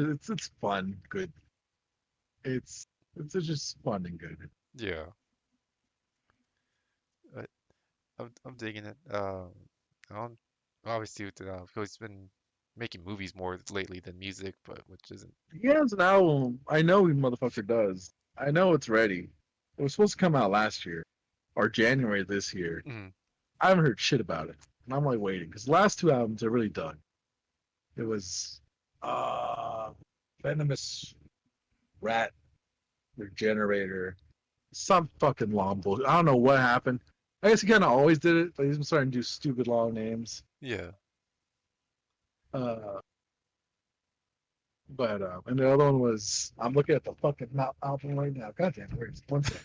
A: fun, good. It's it's just fun and good.
B: yeah, I, I'm digging it. I'm obviously he's been making movies more lately than music, but which isn't.
A: He has an album. I know he motherfucker does. I know it's ready. It was supposed to come out last year or January this year.
B: Mm,
A: I haven't heard shit about it, and I'm like waiting because the last two albums are really done. It was uh Venomous Rat Regenerator, some fucking long bullshit. I don't know what happened. I guess he kind of always did it, but he's been starting to do stupid long names.
B: yeah,
A: Uh, but and the other one was I'm looking at the fucking album right now. Goddamn, where's one second?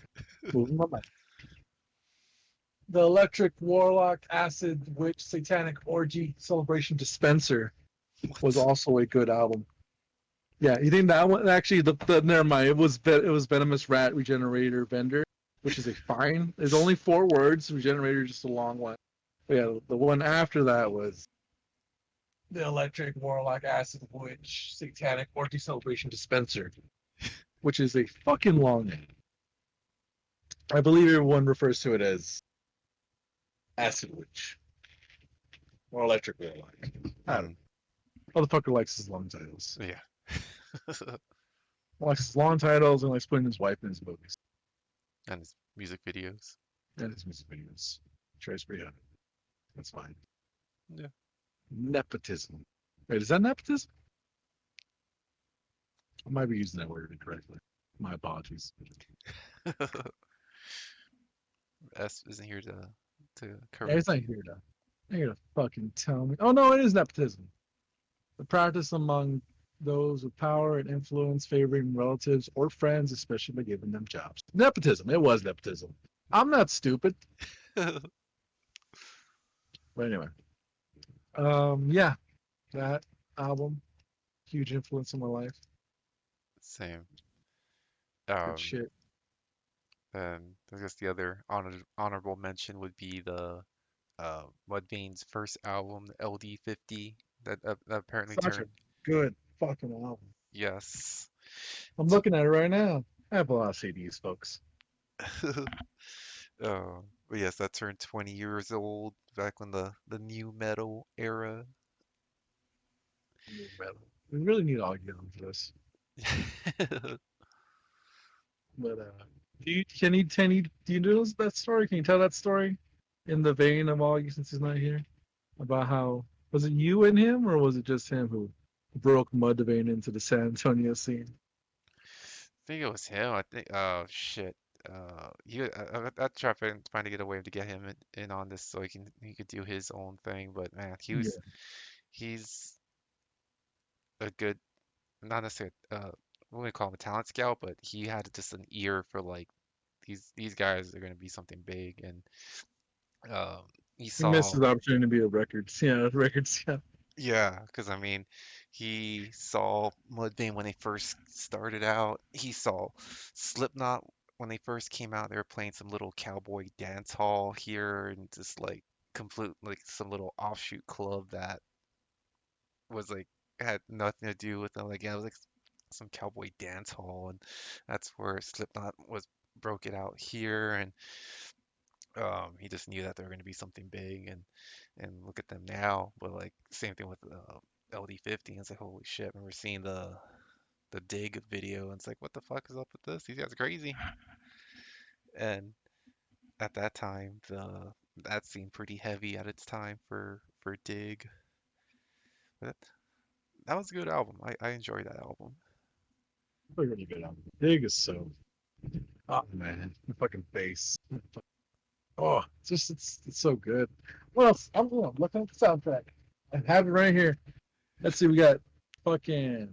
A: Moving my mind. The Electric Warlock Acid Witch Satanic Orgy Celebration Dispenser was
B: what?
A: also a good album. Yeah, you think that one actually the never mind. It was Venomous Rat Regenerator Vendor, which is a fine. There's only 4 words. Regenerator just a long one. But yeah, the one after that was the Electric Warlock Acid Witch Satanic Orgy Celebration Dispenser, which is a fucking long name. I believe everyone refers to it as Acid Witch or Electric Warlock. I don't
B: Mm,
A: know. Motherfucker likes his long titles.
B: yeah,
A: Likes his long titles and likes putting his wife in his movies
B: and his music videos.
A: and his music videos. Tries pretty hard. That's fine.
B: Yeah.
A: Nepotism. Wait, is that nepotism? I might be using that word incorrectly. My apologies.
B: S isn't here to
A: Yeah, it's
B: correct
A: not
B: you.
A: here to. Not here to fucking tell me. Oh no, it is nepotism. The practice among those with power and influence favoring relatives or friends, especially by giving them jobs. Nepotism. It was nepotism. I'm not stupid. But anyway, yeah, that album, huge influence on my life.
B: Same.
A: Good
B: Um,
A: shit.
B: and I guess the other honorable mention would be the Mudvayne's first album, the LD50, that apparently
A: Such a
B: turned.
A: good fucking album.
B: Yes.
A: I'm
B: T-
A: looking at it right now. I have a lot of CDs, folks.
B: but yes, that turned 20 years old back when the new metal era.
A: New metal. We really need to get on for this. But do you know that story? Can you tell that story in the vein of Augie since he's not here? About how was it you and him, or was it just him who broke Mudvayne into the San Antonio scene?
B: I think it was him. I think. Oh shit. I tried trying to get a way to get him in on this so he could do his own thing. But man,
A: Yeah,
B: he's a good, not necessarily what we call him a talent scout, but he had just an ear for like these guys are gonna be something big, and um, he
A: he missed
B: saw.
A: his opportunity to be a records. Yeah, records. Yeah,
B: Yeah, because I mean, he saw Mudvayne when they first started out. He saw Slipknot when they first came out. They were playing some little cowboy dance hall here, and just like complete like some little offshoot club that was like had nothing to do with them. Like, yeah, it was like some cowboy dance hall, and that's where Slipknot was broke it out here, and he just knew that they were going to be something big, and look at them now. But like same thing with LD50. It's like holy shit. I remember seeing the Dig video, and it's like what the fuck is up with this? These guys are crazy. And at that time, the that seemed pretty heavy at its time for Dig. But that was a good album. I enjoyed that album.
A: Really good album. Dig is so. Oh man, the fucking bass. Oh, it's so good. What else? I'm looking at the soundtrack. I have it right here. Let's see. We got fucking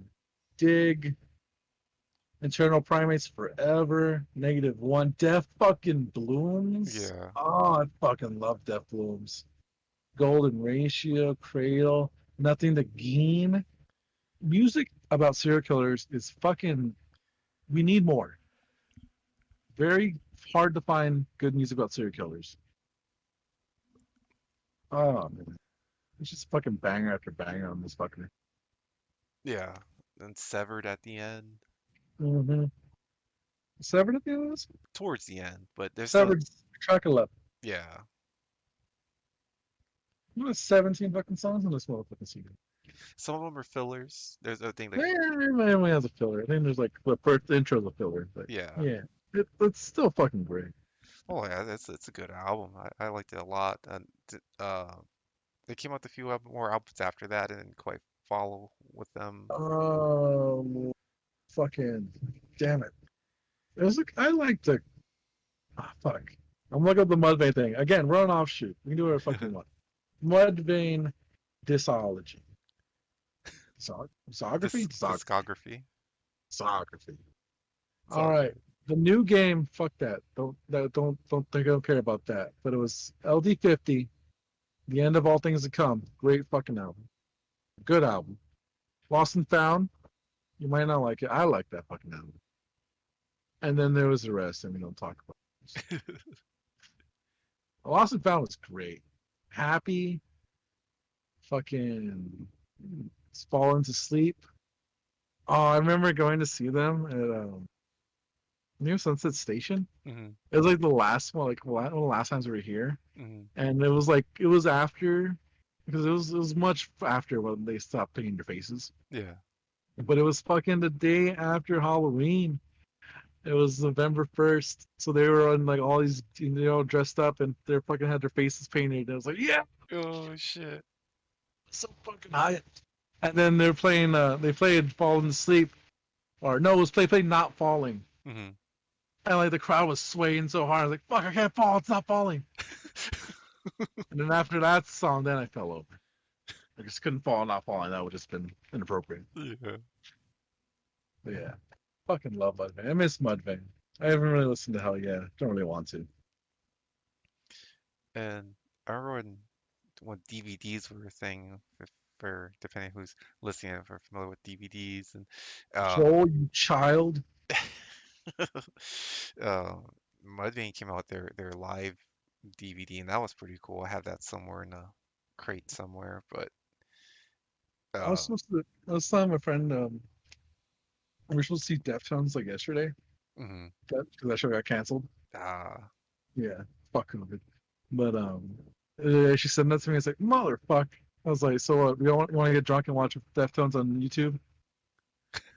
A: Dig, Internal Primates Forever, -1, Death fucking Blooms.
B: Yeah.
A: Oh, I fucking love Death Blooms. Golden Ratio, Cradle, Nothing to Gain. Music about serial killers is fucking. We need more. Very hard to find good music about serial killers. Oh man, it's just fucking banger after banger on this fucker.
B: Yeah. And Severed at the end.
A: Mm-hmm. Severed at the end of this?
B: Towards the end, but there's still
A: Severed Chocolate.
B: yeah.
A: There's 17 fucking songs on this motherfucking CD.
B: Some of them are fillers. There's a thing like
A: It only has a filler. I think there's like the first intro is a filler, but
B: yeah.
A: yeah, it's still fucking great.
B: Oh yeah, it's a good album. I liked it a lot. And they came out a few more albums after that and didn't quite follow with them.
A: Oh, fucking damn it! It was like I like the fuck. I'm looking up the Mudvayne thing again. We're on Offshoot. We can do whatever the fuck we want. Mudvayne disology. Discography?
B: Discography.
A: Discography.
B: It's
A: All
B: all
A: right.
B: good.
A: The new game, fuck that. Don't think I don't care about that. But it was LD50, The End of All Things to Come. Great fucking album. Good album. Lost and Found. You might not like it. I like that fucking album. And then there was the rest, and we don't talk about it. Lost and Found was great. Happy. Fucking falling to sleep. Oh, I remember going to see them at near Sunset Station.
B: Hmm.
A: It was like the last one, like one of the last times we were here,
B: Hmm.
A: and it was like it was after because it was much after when they stopped painting their faces.
B: Yeah.
A: But it was fucking the day after Halloween. It was November 1st, so they were on like all these, dressed up and they fucking had their faces painted. And I was like, yeah,
B: Oh shit.
A: so fucking high. And then they're playing. They played "Falling Asleep," or no, it was played "Not Falling."
B: Hmm.
A: And like the crowd was swaying so hard, I was like, "Fuck, I can't fall! It's not falling." And then after that song, then I fell over. I just couldn't fall, not falling. That would just been inappropriate.
B: Yeah.
A: But yeah, fucking love Mudvayne. I miss Mudvayne. I haven't really listened to Hell Yeah. Don't really want to.
B: And I remember when DVDs were a thing, for depending who's listening, if we're familiar with DVDs, and uh,
A: Joel, you child.
B: uh, Mudvayne came out with their live DVD, and that was pretty cool. I have that somewhere in a crate somewhere, but
A: I was
B: uh,
A: supposed to. I was telling my friend. We were supposed to see Deftones like yesterday.
B: mhm.
A: Because that show got canceled.
B: Ah,
A: Yeah, fuck COVID. But she said that to me. It's like motherfuck. I was like, so what? You want to get drunk and watch Deftones on YouTube?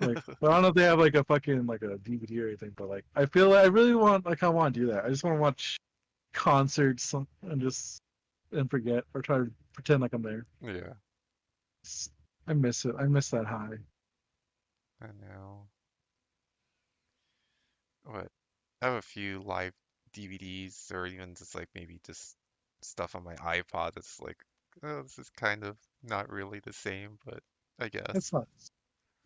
A: Like, but I don't know if they have like a fucking like a DVD or anything. But like, I feel like I really want like I want to do that. I just want to watch concerts and just and forget or try to pretend like I'm there.
B: yeah,
A: I miss it. I miss that high.
B: I know. But I have a few live DVDs, or even just like maybe just stuff on my iPod that's like, oh, this is kind of not really the same, but I
A: It's
B: guess.
A: not.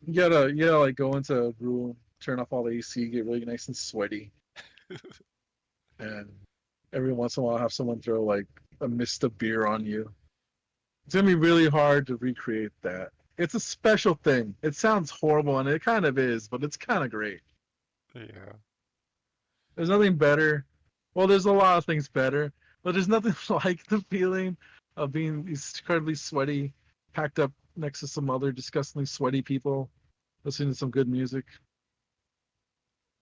A: You gotta like go into a room, turn off all the AC, get really nice and sweaty, and every once in a while have someone throw like a mist of beer on you. It's gonna be really hard to recreate that. It's a special thing. It sounds horrible, and it kind of is, but it's kind of great.
B: Yeah.
A: There's nothing better. Well, there's a lot of things better, but there's nothing like the feeling of being incredibly sweaty, packed up next to some other disgustingly sweaty people, listening to some good music.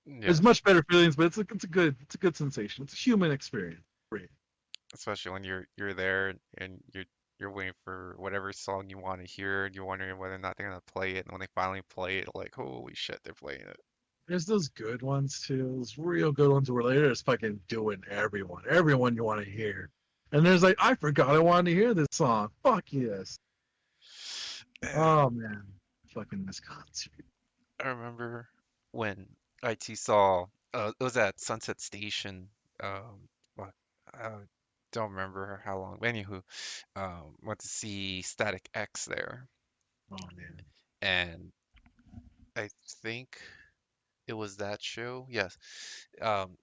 A: There's
B: Yes,
A: much better feelings, but it's a good sensation. It's a human experience. Great.
B: especially when you're there and you're waiting for whatever song you want to hear, and you're wondering whether or not they're gonna play it, and when they finally play it, like, holy shit, they're playing it.
A: There's those good ones too. Those real good ones where they're just fucking doing everyone you want to hear. And there's like, I forgot I wanted to hear this song. Fuck yes.
B: And
A: Oh man, fucking this concert.
B: I remember when IT saw it was at Sunset Station. What I don't remember how long. But anywho, went to see Static X there,
A: Oh man.
B: and I think it was that show. Yes,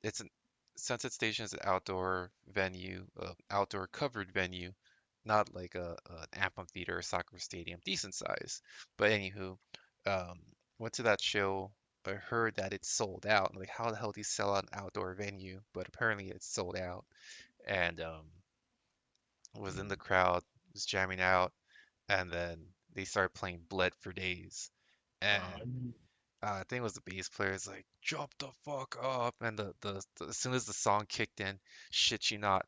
B: it's an Sunset Station is an outdoor venue, outdoor covered venue, not like an amphitheater or soccer stadium, decent size. But anywho, um, went to that show. I heard that it's sold out. Like, how the hell do you sell out an outdoor venue? But apparently it's sold out. And was in the crowd, was jamming out, and then they started playing Bled for Days. And
A: Uh,
B: I think it was the bass player is like, jump the fuck up. And as soon as the song kicked in, shit you not,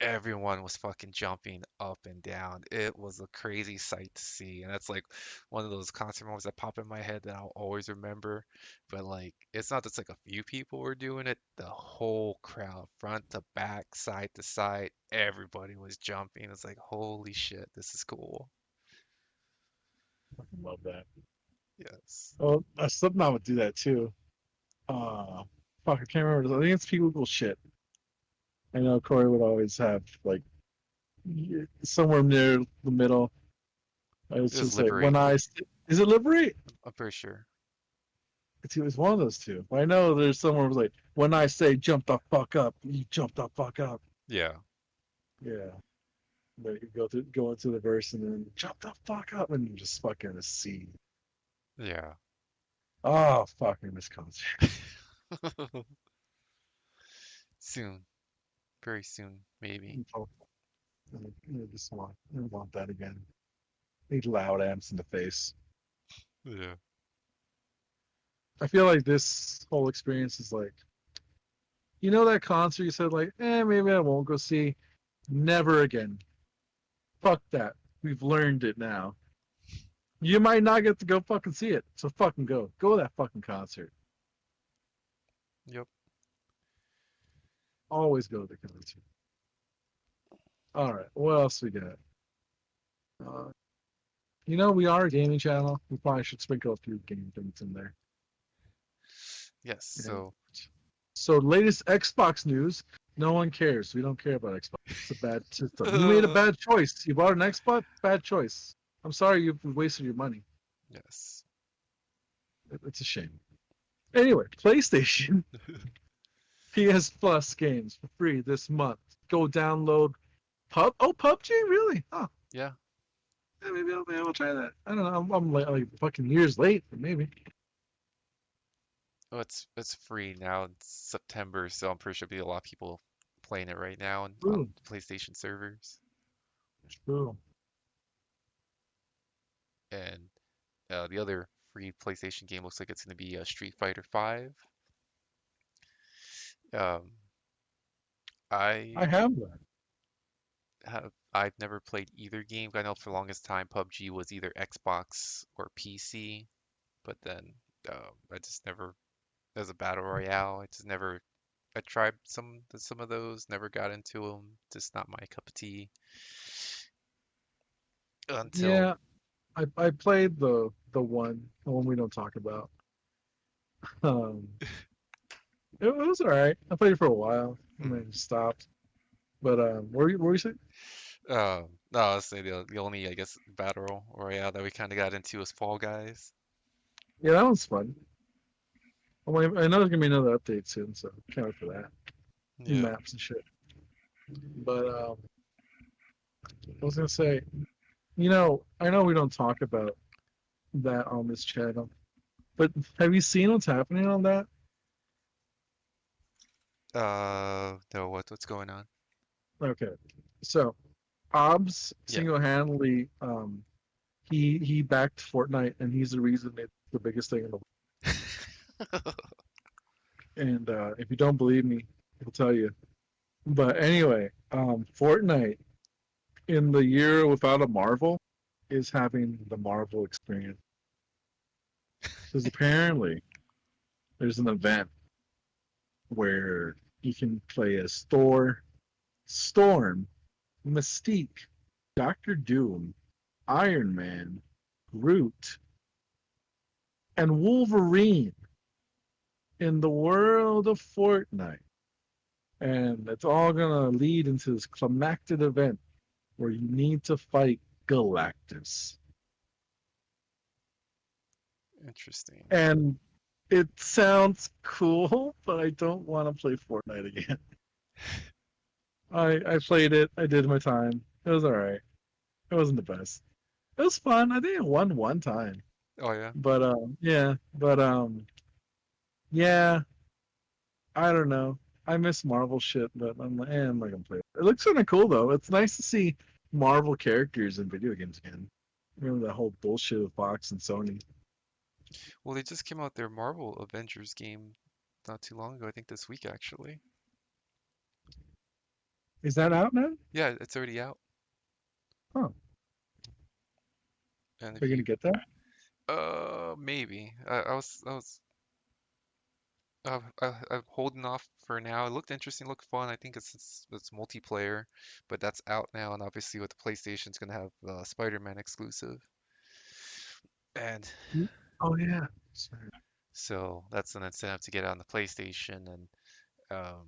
B: everyone was fucking jumping up and down. It was a crazy sight to see. And that's like one of those concert moments that pop in my head that I'll always remember. But like, it's not just like a few people were doing it, the whole crowd, front to back, side to side, everybody was jumping. It's like, holy shit, this is cool.
A: love that.
B: Yes.
A: Oh, Slipknot would do that too. Uh, fuck, I can't remember. I think it's people shit. I know Corey would always have like somewhere near the middle. I was
B: It was
A: just like when
B: Liberate.
A: is it Liberate?
B: I'm pretty sure.
A: It was one of those two. I know there's somewhere it was like when I say jump the fuck up, you jump the fuck up.
B: Yeah.
A: Yeah. But you go into the verse and then jump the fuck up and you just fucking a C.
B: Yeah.
A: Oh fucking this concert.
B: Soon. Very soon, maybe.
A: I I want that again. Need loud amps in the face.
B: Yeah.
A: I feel like this whole experience is like, you know, that concert you said like, maybe I won't go see. Never again. Fuck that. We've learned it now. You might not get to go fucking see it, so fucking go. Go to that fucking concert.
B: Yep.
A: Always go to the concert. All right, what else we got? Uh, you know, we are a gaming channel. We probably should sprinkle a few game things in there.
B: Yes.
A: And
B: So,
A: so, latest Xbox news. No one cares. We don't care about Xbox. It's a bad system. You made a bad choice. You bought an Xbox. Bad choice. I'm sorry you've wasted your money.
B: yes.
A: It's a shame. Anyway, PlayStation PS Plus games for free this month. Go download PUBG really? Oh,
B: Yeah.
A: yeah, maybe I'll try that. I don't know. I'm like fucking years late, but maybe.
B: Oh, it's free now. It's September, so I'm pretty sure there'll be a lot of people playing it right now on
A: True,
B: PlayStation servers.
A: true.
B: And the other free PlayStation game looks like it's going to be Street Fighter 5. Um,
A: I
B: I
A: have that.
B: I've never played either game. I know for the longest time PUBG was either Xbox or PC, but then I just never as a battle royale. I just never. I tried some of those, never got into them. Just not my cup of tea. Until
A: Yeah, I played the one we don't talk about. Um, it was all right. I played it for a while and
B: hmm,
A: then stopped. But what were you saying?
B: no, I'll say the only I guess battle royale that we kind of got into was Fall Guys.
A: Yeah, that one's fun. I know there's gonna be another update soon, so can't wait for that. New
B: Yeah.
A: maps and shit. But I was gonna say, you know, I know we don't talk about that on this channel, but have you seen what's happening on that?
B: No, what's going on?
A: Okay, so Obs
B: Yeah.
A: single-handedly he backed Fortnite, and he's the reason the biggest thing in the world. And if you don't believe me, I'll tell you. But anyway, Fortnite in the year without a Marvel is having the Marvel experience. Because apparently there's an event where you can play as Thor, Storm, Mystique, Doctor Doom, Iron Man, Groot, and Wolverine in the world of Fortnite. And it's all going to lead into this climactic event where you need to fight Galactus.
B: Interesting.
A: And it sounds cool, but I don't want to play Fortnite again. I played it. I did my time. It was all right. It wasn't the best. It was fun. I think I won one time.
B: Oh yeah.
A: But yeah. But yeah. I don't know. I miss Marvel shit, but I'm like, I'm not gonna play it. It looks kind of cool though. It's nice to see Marvel characters in video games again. Remember that whole bullshit with Fox and Sony.
B: Well, they just came out their Marvel Avengers game not too long ago. I think this week actually.
A: Is that out now?
B: Yeah, it's already out.
A: Huh.
B: And
A: Are
B: if
A: you
B: you
A: gonna get that?
B: maybe I'm holding off for now. It looked interesting, looked fun. I think it's multiplayer, but that's out now, and obviously with the PlayStation's gonna have Spider-Man exclusive, and
A: Oh yeah. Sorry.
B: so that's an incentive to get it on the PlayStation. And um,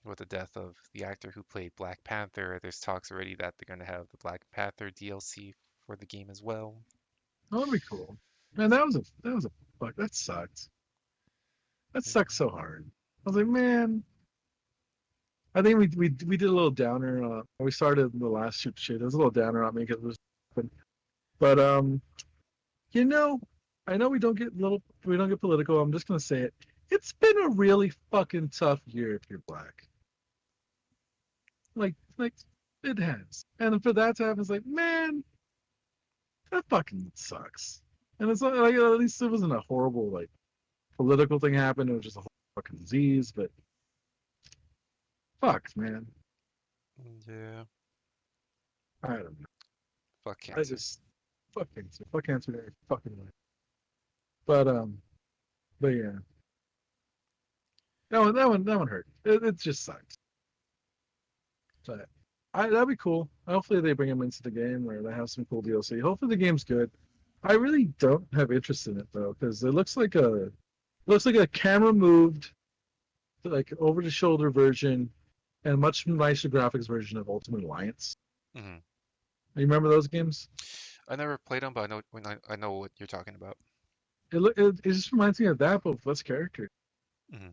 B: with the death of the actor who played Black Panther, there's talks already that they're gonna have the Black Panther DLC for the game as well.
A: Oh, that'd be cool. Man, that was a fuck. That sucked. That
B: Yeah.
A: sucked so hard. I was like, man. I think we did a little downer. We started the last shoot shit. It was a little downer on me because it was, but you know, I know we don't get political. I'm just gonna say it. It's been a really fucking tough year if you're black. Like it has. And for that to happen, it's like, man, that fucking sucks. And it's like at least it wasn't a horrible like political thing happened. It was just a whole fucking disease. But fuck, man,
B: Yeah,
A: I don't know.
B: fuck
A: I
B: cancer.
A: just fuck cancer every fucking way. But but yeah, that one hurt. It just sucks. But that'd be cool. Hopefully they bring him into the game or they have some cool DLC. Hopefully the game's good. I really don't have interest in it though because it looks like a camera moved like over the shoulder version and much nicer graphics version of Ultimate Alliance.
B: Hmm.
A: You remember those games?
B: I never played them, but I know what you're talking about.
A: It just reminds me of that, but with less character.
B: Hmm.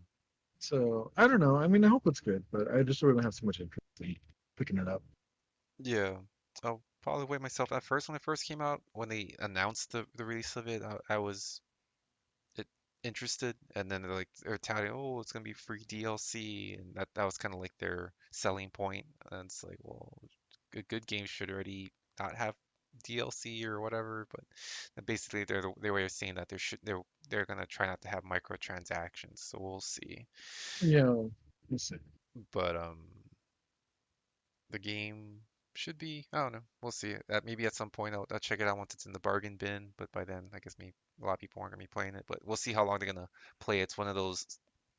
A: So I don't know. I mean, I hope it's good, but I just really don't have so much interest in picking it up.
B: Yeah, I'll probably wait myself. At first, when it first came out, when they announced the release of it, I was it, interested, and then they're touting, oh, it's gonna be free DLC, and that was kind of like their selling point. And it's like, well, a good game should already not have DLC or whatever, but basically their way of saying that they're gonna try not to have microtransactions, so we'll see.
A: You know, let's see.
B: But the game should be, I don't know, we'll see. Maybe at some point I'll check it out once it's in the bargain bin, but by then I guess a lot of people aren't gonna be playing it, but we'll see how long they're gonna play. It's one of those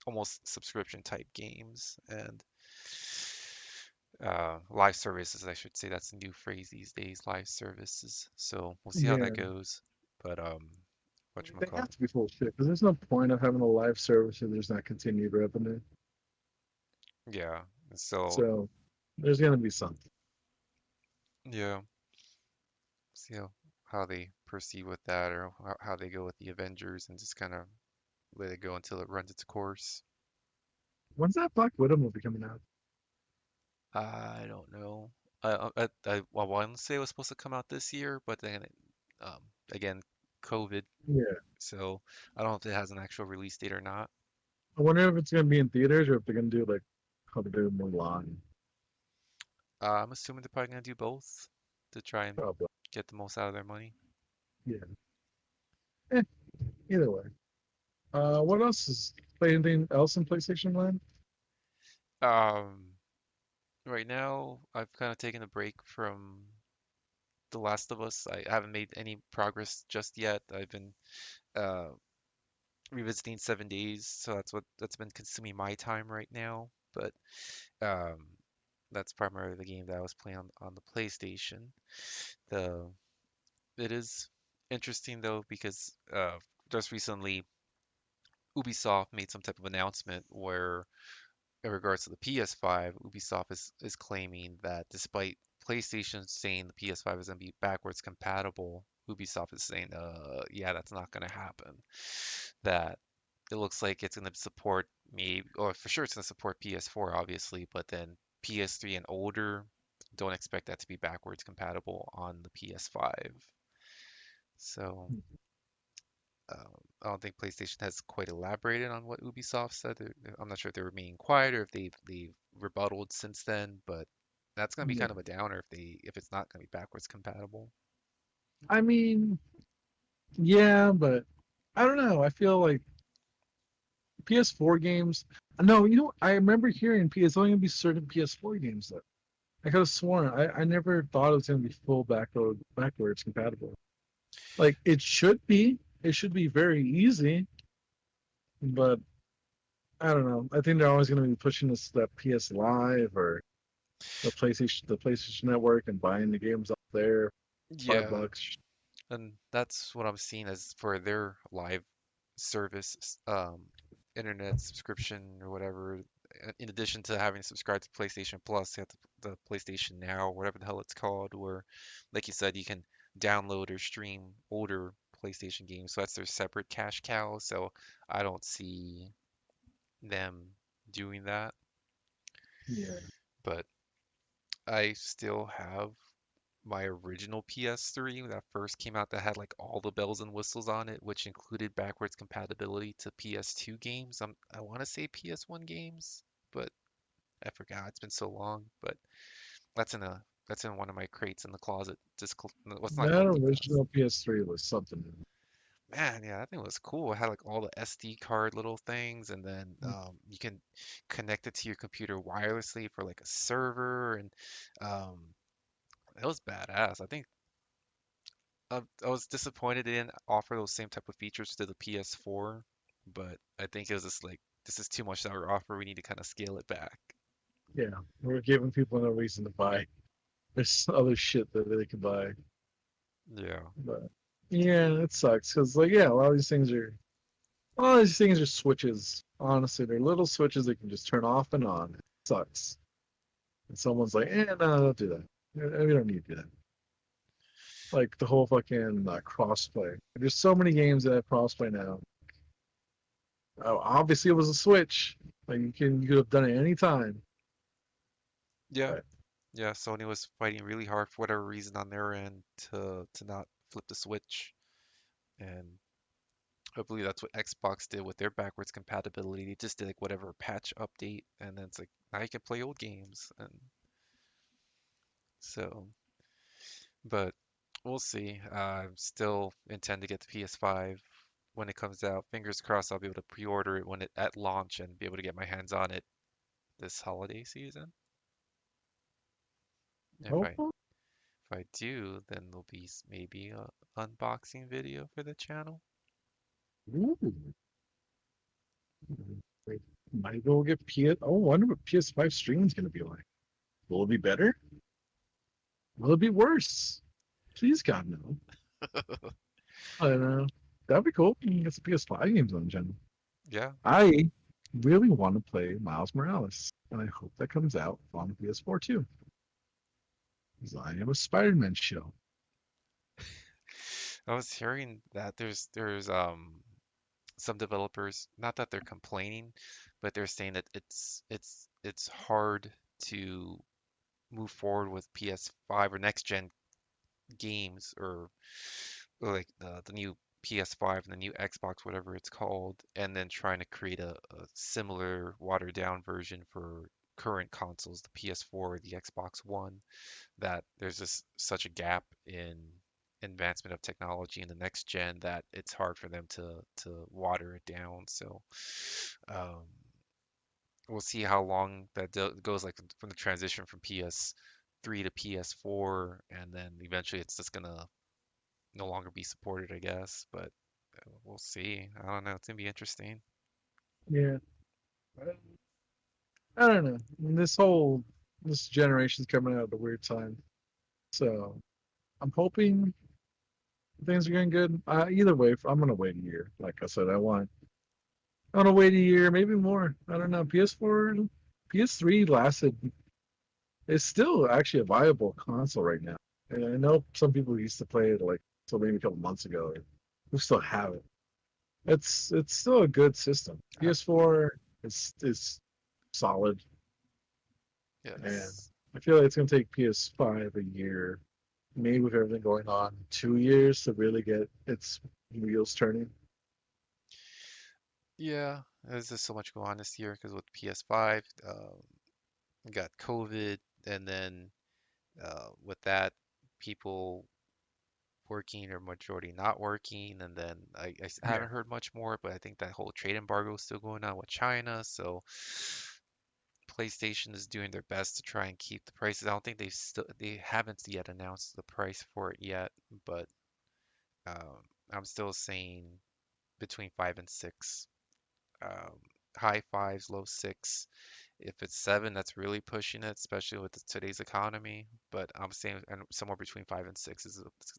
B: almost subscription type games, and live services, I should say. That's a new phrase these days, live services. So we'll see how that
A: Yeah,
B: goes. But
A: they
B: whatchamacallit?
A: have to be full of shit because there's no point of having a live service if there's not continued revenue.
B: Yeah. So
A: So there's gonna be something.
B: yeah, see how they proceed with that, or how they go with the Avengers, and just kind of let it go until it runs its course.
A: When's that Black Widow movie coming out?
B: I don't know. I want to say it was supposed to come out this year, but then um, again, COVID.
A: Yeah,
B: So I don't know if it has an actual release date or not.
A: I wonder if it's gonna be in theaters or if they're gonna do like how they do Mulan.
B: I'm assuming they're probably gonna do both to try and
A: Probably.
B: get the most out of their money.
A: Yeah. Eh. Either way. What else is play anything else in PlayStation Land?
B: Um, right now, I've kind of taken a break from The Last of Us. I haven't made any progress just yet. I've been uh, revisiting 7 Days, so that's been consuming my time right now. But um, that's primarily the game that I was playing on the PlayStation. The It is interesting though because just recently Ubisoft made some type of announcement where, in regards to the PS5, Ubisoft is claiming that despite PlayStation saying the PS5 is going to be backwards compatible, Ubisoft is saying, yeah, that's not going to happen. That it looks like it's going to support maybe, or for sure it's going to support PS4, obviously, but then PS3 and older, don't expect that to be backwards compatible on the PS5. So I don't think PlayStation has quite elaborated on what Ubisoft said. I'm not sure if they were being quiet or if they've rebutted since then, but that's gonna be
A: Yeah.
B: kind of a downer if it's not gonna be backwards compatible.
A: I mean, yeah, but I don't know. I feel like PS4 games. No, you know, I remember hearing PS only gonna be certain PS4 games though. I could have sworn. I never thought it was gonna be full backwards compatible. Like it should be. It should be very easy, but I don't know. I think they're always gonna be pushing this that PS Live or the PlayStation Network and buying the games up there, five
B: Yeah,
A: bucks.
B: and that's what I'm seeing as for their live service, internet subscription or whatever. In addition to having to subscribe to PlayStation Plus, they have the PlayStation Now, whatever the hell it's called, where, like you said, you can download or stream older PlayStation games. So that's their separate cash cow. So I don't see them doing that.
A: Yeah.
B: But I still have my original PS3 that first came out that had like all the bells and whistles on it, which included backwards compatibility to PS2 games. I want to say PS1 games, but I forgot. It's been so long. But that's in one of my crates in the closet. What's not
A: That
B: collecting dust.
A: original PS3 was something.
B: Man, yeah, that thing was cool. It had like all the SD card little things, and then you can connect it to your computer wirelessly for like a server, and um, it was badass. I think I was disappointed it didn't offer those same type of features to the PS4, but I think it was just like this is too much that we're offering. We need to kind of scale it back.
A: Yeah, we're giving people no reason to buy. There's other shit that they could buy,
B: Yeah.
A: but yeah, it sucks because like yeah, a lot of these things are switches. Honestly, they're little switches that can just turn off and on. It sucks. And someone's like, no, don't do that. We don't need to do that. Like the whole fucking crossplay. There's so many games that have crossplay now. Oh, obviously, it was a Switch. Like you could have done it any time.
B: Yeah.
A: But
B: Yeah. Sony was fighting really hard for whatever reason on their end to not flip the switch, and I believe that's what Xbox did with their backwards compatibility. They just did like whatever patch update, and then it's like now you can play old games, and so. But we'll see. I still intend to get the PS5 when it comes out. Fingers crossed, I'll be able to pre-order it when it at launch and be able to get my hands on it this holiday season. If I
A: hopefully,
B: if I do, then there'll be maybe a unboxing video for the channel.
A: ooh, wait, might go get PS. Oh, I wonder what PS5 streaming's gonna be like. Will it be better? Will it be worse? Please, God, no. I don't know. That'd be cool. You can get some PS5 games on the channel.
B: Yeah,
A: I really want to play Miles Morales, and I hope that comes out on the PS4 too. Because I am a Spider-Man show.
B: I was hearing that there's some developers, not that they're complaining, but they're saying that it's hard to move forward with PS5 or next gen games or like the new PS5 and the new Xbox, whatever it's called, and then trying to create a similar watered down version for current consoles, the PS4, the Xbox One, that there's just such a gap in. advancement of technology in the next gen that it's hard for them to water it down. So um, we'll see how long that goes, like from the transition from PS3 to PS4, and then eventually it's just gonna no longer be supported, I guess. But we'll see. I don't know. It's gonna be interesting.
A: Yeah. I don't know. This generation's coming out at a weird time. So I'm hoping things are going good. Either way, I'm gonna wait a year. Like I said, I want to wait a year, maybe more. I don't know. PS4, PS3 lasted. It's still actually a viable console right now. And I know some people used to play it like so maybe a couple months ago who still have it. It's still a good system.
B: Uh,
A: PS4 is solid, and
B: yes.
A: I feel like it's gonna take PS5 a year, maybe with everything going on, 2 years to really get its wheels turning.
B: Yeah. There's just so much going on this year because with PS5, we got COVID, and then with that, people working or majority not working, and then I
A: Yeah,
B: haven't heard much more, but I think that whole trade embargo is still going on with China, so PlayStation is doing their best to try and keep the prices. I don't think they haven't yet announced the price for it yet, but um, I'm still saying between 5 and 6, um, high fives, low six. If it's 7, that's really pushing it, especially with today's economy. But I'm saying somewhere between 5 and 6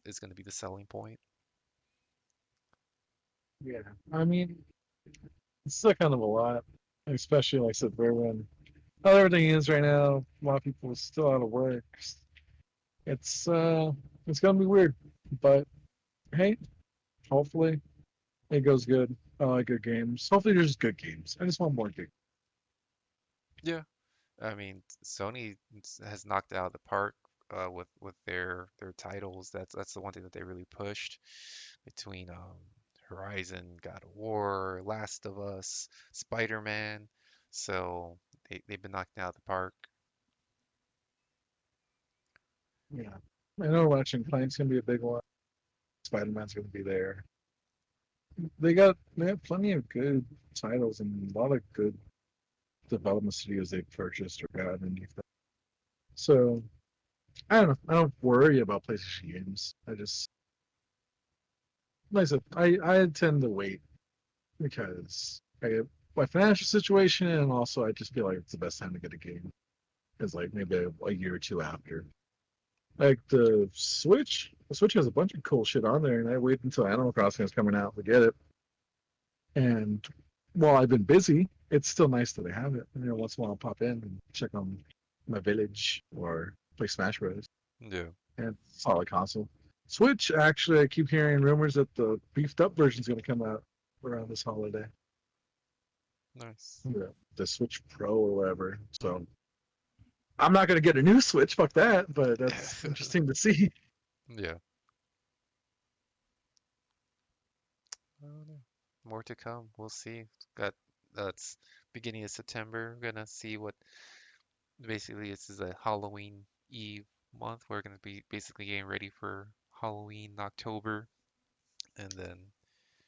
B: is going to be the selling point.
A: yeah. I mean, it's still kind of a lot, especially like I said, for everyone. How everything is right now, a lot of people are still out of work. It's uh, it's gonna be weird, but hey, hopefully it goes good. I like good games. Hopefully there's good games. I just want more good.
B: Yeah, I mean, Sony has knocked it out of the park with their titles. That's the one thing that they really pushed between Horizon, God of War, Last of Us, Spider-Man. So they've been knocking it out of the park.
A: Yeah, I know Ratchet and Clank's gonna be a big one. Spider-Man's gonna be there. They have plenty of good titles and a lot of good development studios they've purchased or got underneath them. So I don't know. I don't worry about PlayStation games. I just like I said, I tend to wait because I have my financial situation and also I just feel like it's the best time to get a game is like maybe a year or two after. Like the Switch has a bunch of cool shit on there, and I wait until Animal Crossing is coming out to get it. And while I've been busy, it's still nice that I have it. You know, once in a while I'll pop in and check on my village or play Smash Bros.
B: Yeah,
A: And it's a solid console. Switch, actually, I keep hearing rumors that the beefed up version is going to come out around this holiday.
B: nice.
A: The Switch Pro or whatever. So I'm not going to get a new Switch, fuck that, but that's interesting to see.
B: Yeah. I don't know. More to come. We'll see. Got that's beginning of September. We're gonna see what basically this is a Halloween Eve month. We're gonna be basically getting ready for Halloween in October, and then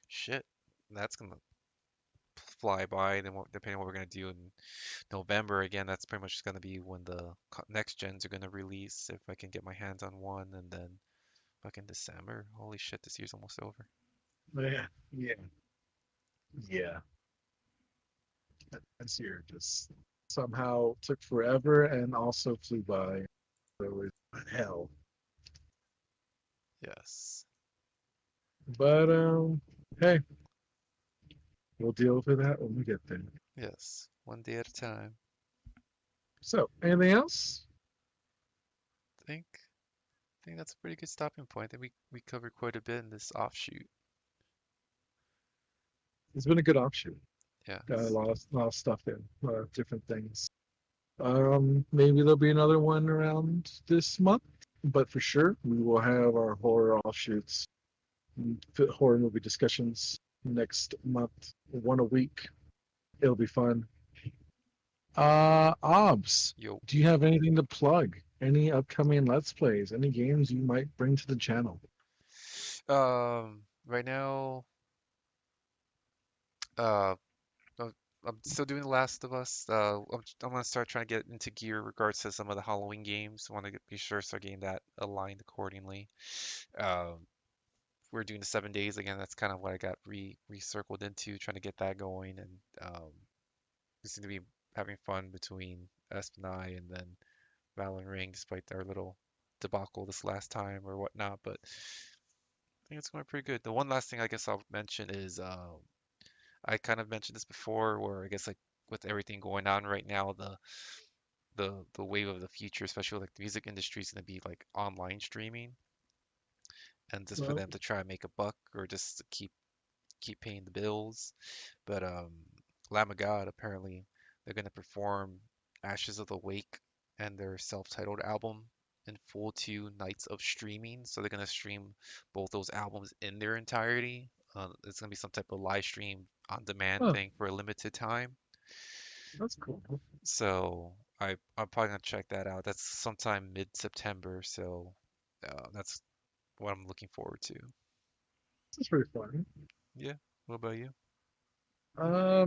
B: shit, that's gonna fly by. Then depending on what we're gonna do in November, again, that's pretty much gonna be when the next gens are gonna release. If I can get my hands on one, and then fucking December. Holy shit, this year's almost over.
A: Yeah, yeah, yeah. This year just somehow took forever and also flew by. It was hell.
B: Yes.
A: But hey, we'll deal with that when we get there.
B: Yes. One day at a time.
A: So, anything else?
B: I think that's a pretty good stopping point. I think we covered quite a bit in this offshoot.
A: It's been a good offshoot. Got
B: Yes.
A: a lot of stuff in, a lot of different things. Maybe there'll be another one around this month, but for sure we will have our horror offshoots, horror movie discussions next month, one a week. It'll be fun. Obs,
B: Yo.
A: do you have anything to plug? Any upcoming Let's Plays? Any games you might bring to the channel?
B: Right now, uh, I'm I'm still doing The Last of Us. I'm gonna start trying to get into gear in regards to some of the Halloween games. I want to be sure to start getting that aligned accordingly. Um, we're doing the 7 days again. That's kind of what I got recircled into, trying to get that going, and we seem to be having fun between Esp and I, and then Valorant Ring, despite our little debacle this last time or whatnot. But I think it's going pretty good. The one last thing I guess I'll mention is I kind of mentioned this before, where I guess like with everything going on right now, the wave of the future, especially like the music industry, is going to be like online streaming, and just for
A: Well,
B: them to try and make a buck or just to keep paying the bills. But Lamb of God, apparently they're going to perform Ashes of the Wake and their self-titled album in full 2 nights of streaming. So they're going to stream both those albums in their entirety. It's going to be some type of live stream on demand
A: oh,
B: thing for a limited time.
A: that's cool.
B: So I'm probably gonna check that out. That's sometime mid-September, so that's what I'm looking forward to.
A: This is pretty fun.
B: Yeah. What about you?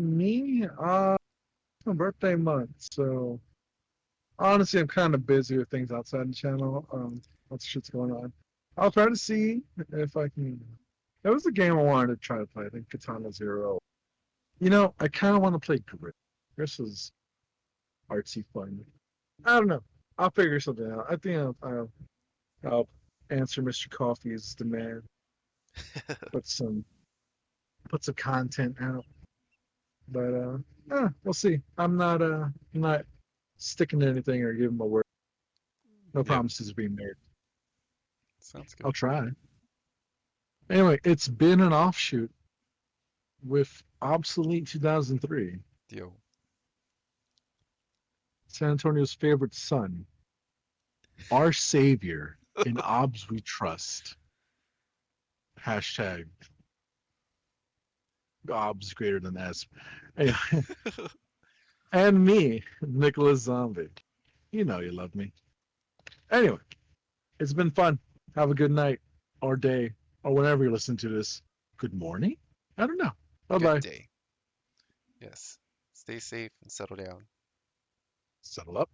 A: Me, it's my birthday month, so honestly, I'm kind of busy with things outside the channel. Lots of shit's going on. I'll try to see if I can. That was the game I wanted to try to play. I think Katana Zero. I kind of want to play Grit. This is artsy fun. I don't know. I'll figure something out. I think I'll answer Mr. Coffee's demand. Put some put some content out. But we'll see. I'm not sticking to anything or giving my word. No
B: Yep.
A: promises are being made.
B: Sounds good.
A: I'll try. Anyway, it's been an offshoot with obsolete 2003.
B: Yo.
A: San Antonio's favorite son, our savior, in Obs we trust. Hashtag Obs greater than S. Anyway, and me, Nicholas Zombie. You know you love me. Anyway, it's been fun. Have a good night or day or whenever you listen to this. Good morning? I don't know. Bye
B: Good
A: bye.
B: day. Yes. Stay safe and settle down.
A: Settle up.